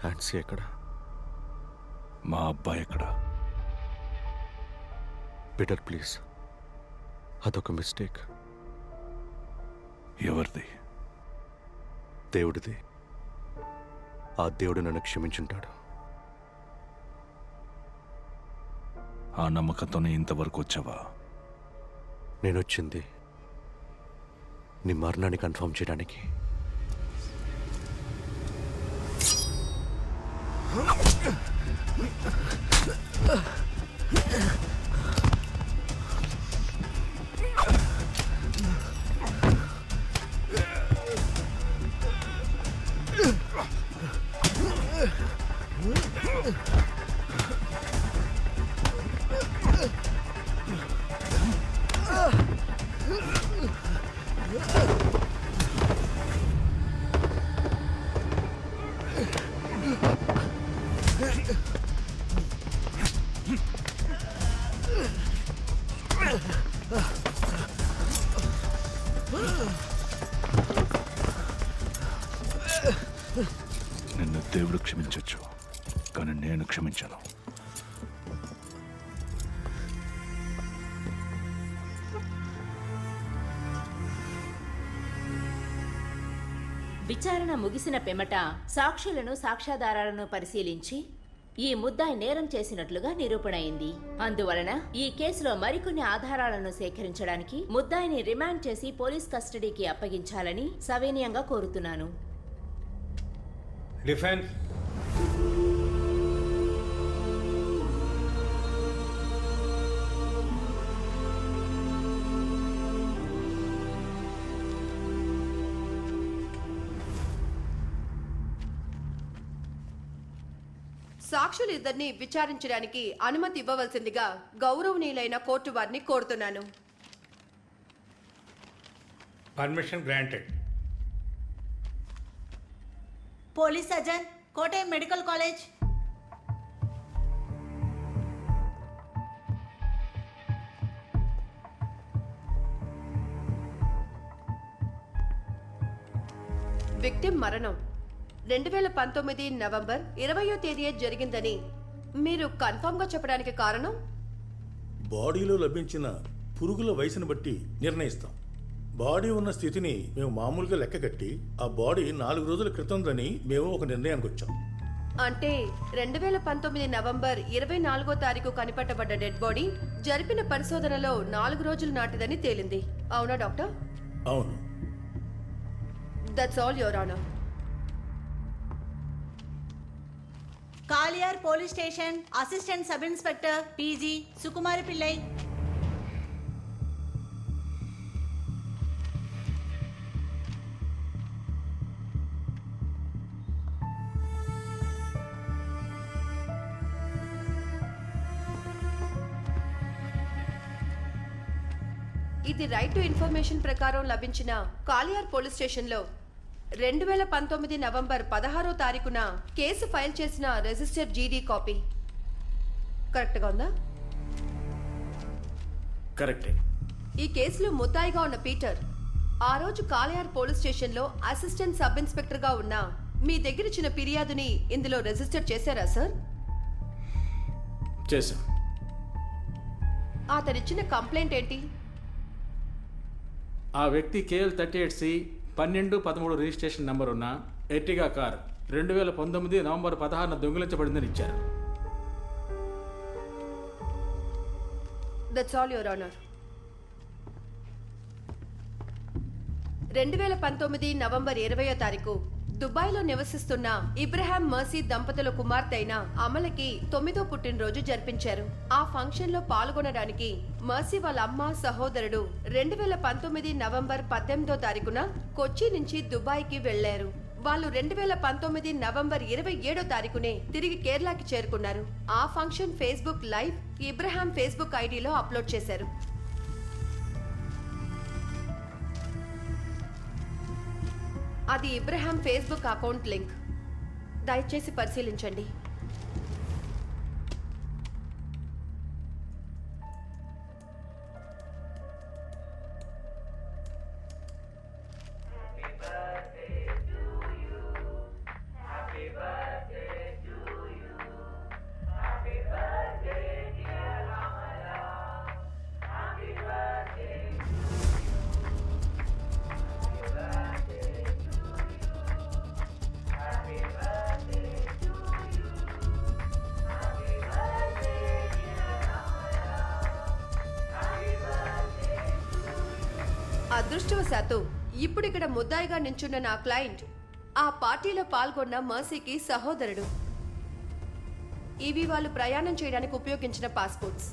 హ్యాన్సీ ఎక్కడ? మా అబ్బాయి ఎక్కడ? పీటర్ ప్లీజ్, అదొక మిస్టేక్. ఎవరిది? దేవుడిది. ఆ దేవుడు నన్ను క్షమించుంటాడు. ఆ నమ్మకంతోనే ఇంతవరకు వచ్చావా? నేను వచ్చింది నీ మరణాన్ని కన్ఫర్మ్ చేయడానికి. నిన్ను దేవుడు క్షమించొచ్చు, కానీ నేను క్షమించను. విచారణ ముగిసిన పిమ్మట సాక్షులను సాక్ష్యాధారాలను పరిశీలించి ఈ ముద్దాయి నేరం చేసినట్లుగా నిరూపణ అయింది. అందువలన ఈ కేసులో మరికొన్ని ఆధారాలను సేకరించడానికి ముద్దాయిని రిమాండ్ చేసి పోలీస్ కస్టడీకి అప్పగించాలని సవినయంగా కోరుతున్నాను. డిఫెన్స్. సాక్షులు ఇద్దరిని విచారించడానికి అనుమతి ఇవ్వవలసిందిగా గౌరవనీయులైన కోర్టు వారిని కోరుతున్నాను. Permission granted. Police surgeon, Kottayam medical college. Victim మరణం 2019 నవంబర్ 20వ తేదీ జరిగిందని మీరు కన్ఫర్మ్ గా చెప్పడానికి కారణం? బాడీలో లభించిన పురుగుల వయసును బట్టి నిర్ణయిస్తాం. బాడీ ఉన్న స్థితిని మేము మామూలుగా లెక్క కట్టి ఆ బాడీ 4 రోజుల క్రితందని మేము ఒక నిర్ణయానికి వచ్చాం. అంటే 2019 నవంబర్ 24వ తారీఖు కనిపెట్టబడ్డ డెడ్ బాడీ జరిపిన పరిశోధనలో 4 రోజుల నాటిదని తేలింది. అవునా డాక్టర్? అవును. That's all your honour. Kaliyar police station assistant sub inspector PG Sukumari Pillai. ఇది రైట్ టు ఇన్ఫర్మేషన్ ప్రకారం లభించిన కాలియార్ పోలీస్ స్టేషన్లో 2019 నవంబర్ 16వ తారీఖున కేసు ఫైల్ చేసిన రిజిస్టర్ జీడీ కాపీ కరెక్ట్గా ఉందా? కరెక్టే. ఈ కేసులో ముద్దాయిగా ఉన్న పీటర్ ఆ రోజు కాలియార్ పోలీస్ స్టేషన్లో అసిస్టెంట్ సబ్ ఇన్స్పెక్టర్గా ఉన్న మీ దగ్గర ఇచ్చిన ఫిర్యాదుని ఇందులో రిజిస్టర్ చేశారా సార్? చేశాం. అతనిచ్చిన కంప్లైంట్ ఏంటి? ఆ వ్యక్తి KL 38C 12-13 రిజిస్ట్రేషన్ నంబర్ ఉన్న ఎర్టిగా కార్ 2019 నవంబర్ 16న దొంగిలించబడిందని ఇచ్చారు. That's all your honour. 2019 November 20వ తారీఖు దుబాయ్లో నివసిస్తున్న ఇబ్రహాం మర్సీ దంపతుల కుమార్తె అయిన అమలకి 9వ పుట్టినరోజు జరిపించారు. ఆ ఫంక్షన్ లో పాల్గొనడానికి మర్సీ వాళ్ళ అమ్మ సహోదరుడు 2019 నవంబర్ 18వ తారీఖున కొచ్చి నుంచి దుబాయ్కి వెళ్లారు. వాళ్ళు 2019 నవంబర్ 27వ తారీఖునే తిరిగి కేరళకి చేరుకున్నారు. ఆ function Facebook live Ibrahim Facebook ఐడిలో అప్లోడ్ చేశారు. అది ఇబ్రహాం ఫేస్బుక్ అకౌంట్ లింక్. దయచేసి పరిశీలించండి. అదృష్టవశాత్తు ఇప్పుడు ఇక్కడ ముద్దాయిగా నించున్న నా క్లయింట్ ఆ పార్టీలో పాల్గొన్న మర్సీకి సహోదరుడు. ఇవి వాళ్ళు ప్రయాణం చేయడానికి ఉపయోగించిన పాస్పోర్ట్స్.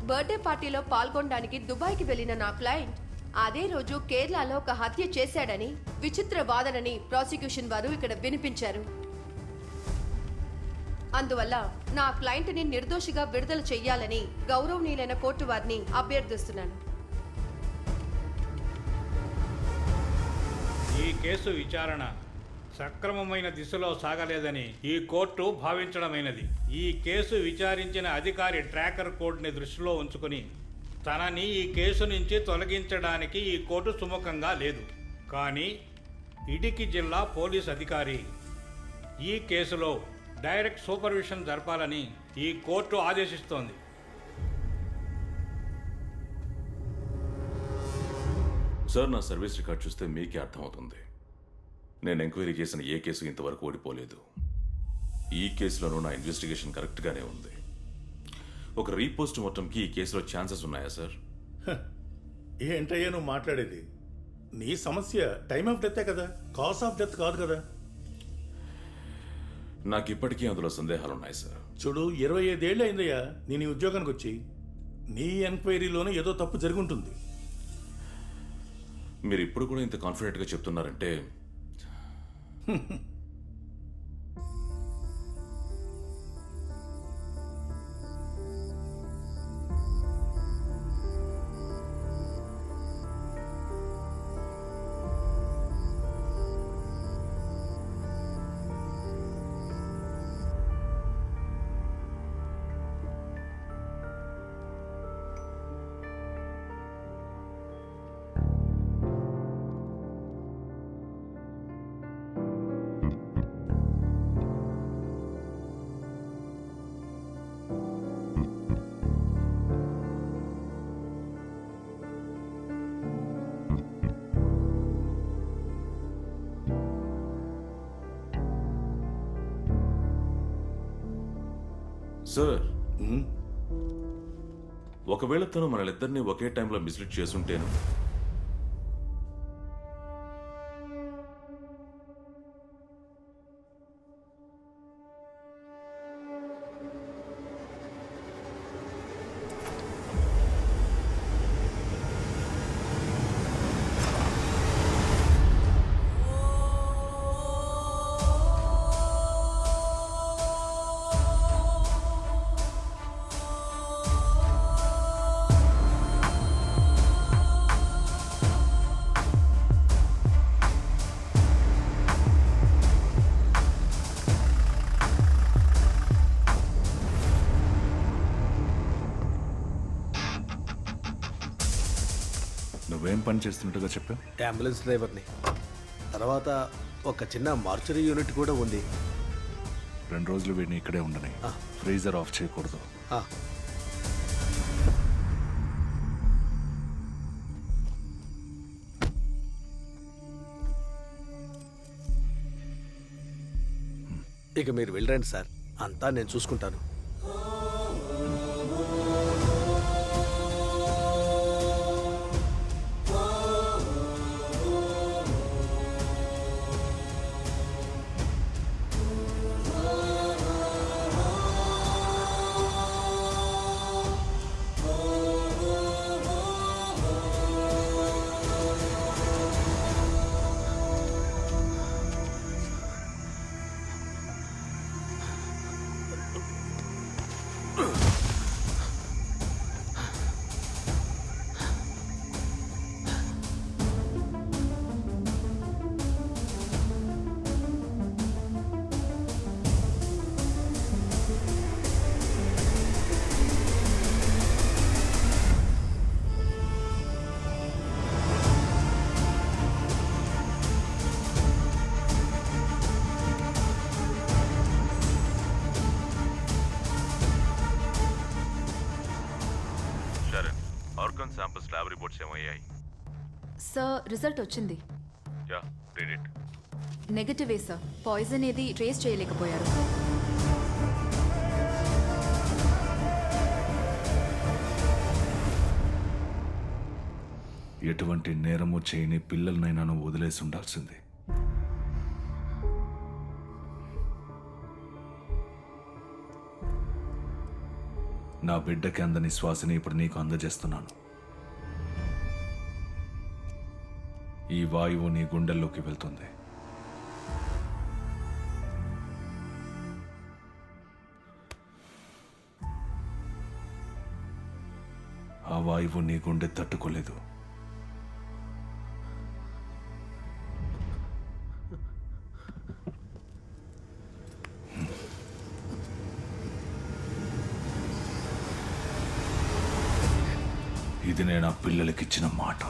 బర్త్డే పార్టీలో పాల్గొనడానికి దుబాయ్కి వెళ్లిన నా క్లయింట్ అదే రోజు కేరళలో ఒక హత్య చేశాడని విచిత్ర వాదనని ప్రాసిక్యూషన్ వారు ఇక్కడ వినిపించారు. అందువల్ల నా క్లయింట్ని నిర్దోషిగా విడుదల చెయ్యాలని గౌరవనీయులైన కోర్టు వారిని అభ్యర్థిస్తున్నాను. ఈ కేసు విచారణ సక్రమమైన దిశలో సాగలేదని ఈ కోర్టు భావించడమైనది. ఈ కేసు విచారించిన అధికారి ట్రాకర్ కోడ్ని దృష్టిలో ఉంచుకుని తనని ఈ కేసు నుంచి తొలగించడానికి ఈ కోర్టు సుముఖంగా లేదు. కానీ ఇడికి జిల్లా పోలీస్ అధికారి ఈ కేసులో డైరెక్ట్ సూపర్విజన్ జరపాలని ఈ కోర్టు ఆదేశిస్తోంది. సార్, నా సర్వీస్ రికార్డ్ చూస్తే మీకే అర్థమవుతుంది. నేను ఎంక్వైరీ చేసిన ఏ కేసు ఇంతవరకు ఓడిపోలేదు. ఈ కేసులోనూ నా ఇన్వెస్టిగేషన్ కరెక్ట్గానే ఉంది. ఒక రీపోస్ట్ మొత్తంకి ఈ కేసులో ఛాన్సెస్ ఉన్నాయా సార్? ఏంటయ్యా నువ్వు మాట్లాడేది? నీ సమస్య టైమ్ ఆఫ్ డెత్తే కదా, కాజ్ ఆఫ్ డెత్ కాదు కదా. నాకు ఇప్పటికీ అందులో సందేహాలున్నాయి సార్. చూడు, 25 ఏళ్ళు అయిందయ్యా నేను ఈ ఉద్యోగానికి వచ్చి. నీ ఎంక్వైరీలోనే ఏదో తప్పు జరుగుంటుంది. మీరు ఇప్పుడు కూడా ఇంత కాన్ఫిడెంట్గా చెప్తున్నారంటే సార్, ఒకవేళ తను మనలిద్దరినీ ఒకే టైంలో మిస్లీడ్ చేసుంటేను నువ్వేం పని చేస్తున్నట్టుగా చెప్పావు? అంబులెన్స్ డ్రైవర్ని. తర్వాత ఒక చిన్న మార్చరీ యూనిట్ కూడా ఉంది. 2 రోజులు వీడిని ఇక్కడే ఉండని. ఫ్రీజర్ ఆఫ్ చేయకూడదు. ఇక మీరు వెళ్ళండి సార్, అంతా నేను చూసుకుంటాను. ఆర్గాన్ శాంపిల్స్ ల్యాబ్ రిపోర్ట్స్ ఏమయ్యాయి? సార్ రిజల్ట్ వచ్చింది. Yeah, read it. నెగటివే సార్. పాయిజన్ ఏది ట్రేస్ చేయలేకపోయారు. ఎటువంటి నేరము చేయని పిల్లలనైనా నువ్వు వదిలేసి ఉండాల్సింది. నా బిడ్డకి అందని శ్వాసని ఇప్పుడు నీకు అందజేస్తున్నాను. ఈ వాయువు నీ గుండెల్లోకి వెళ్తుంది. ఆ వాయువు నీ గుండె తట్టుకోలేదు. ఇది నేను ఆ పిల్లలకిచ్చిన మాట.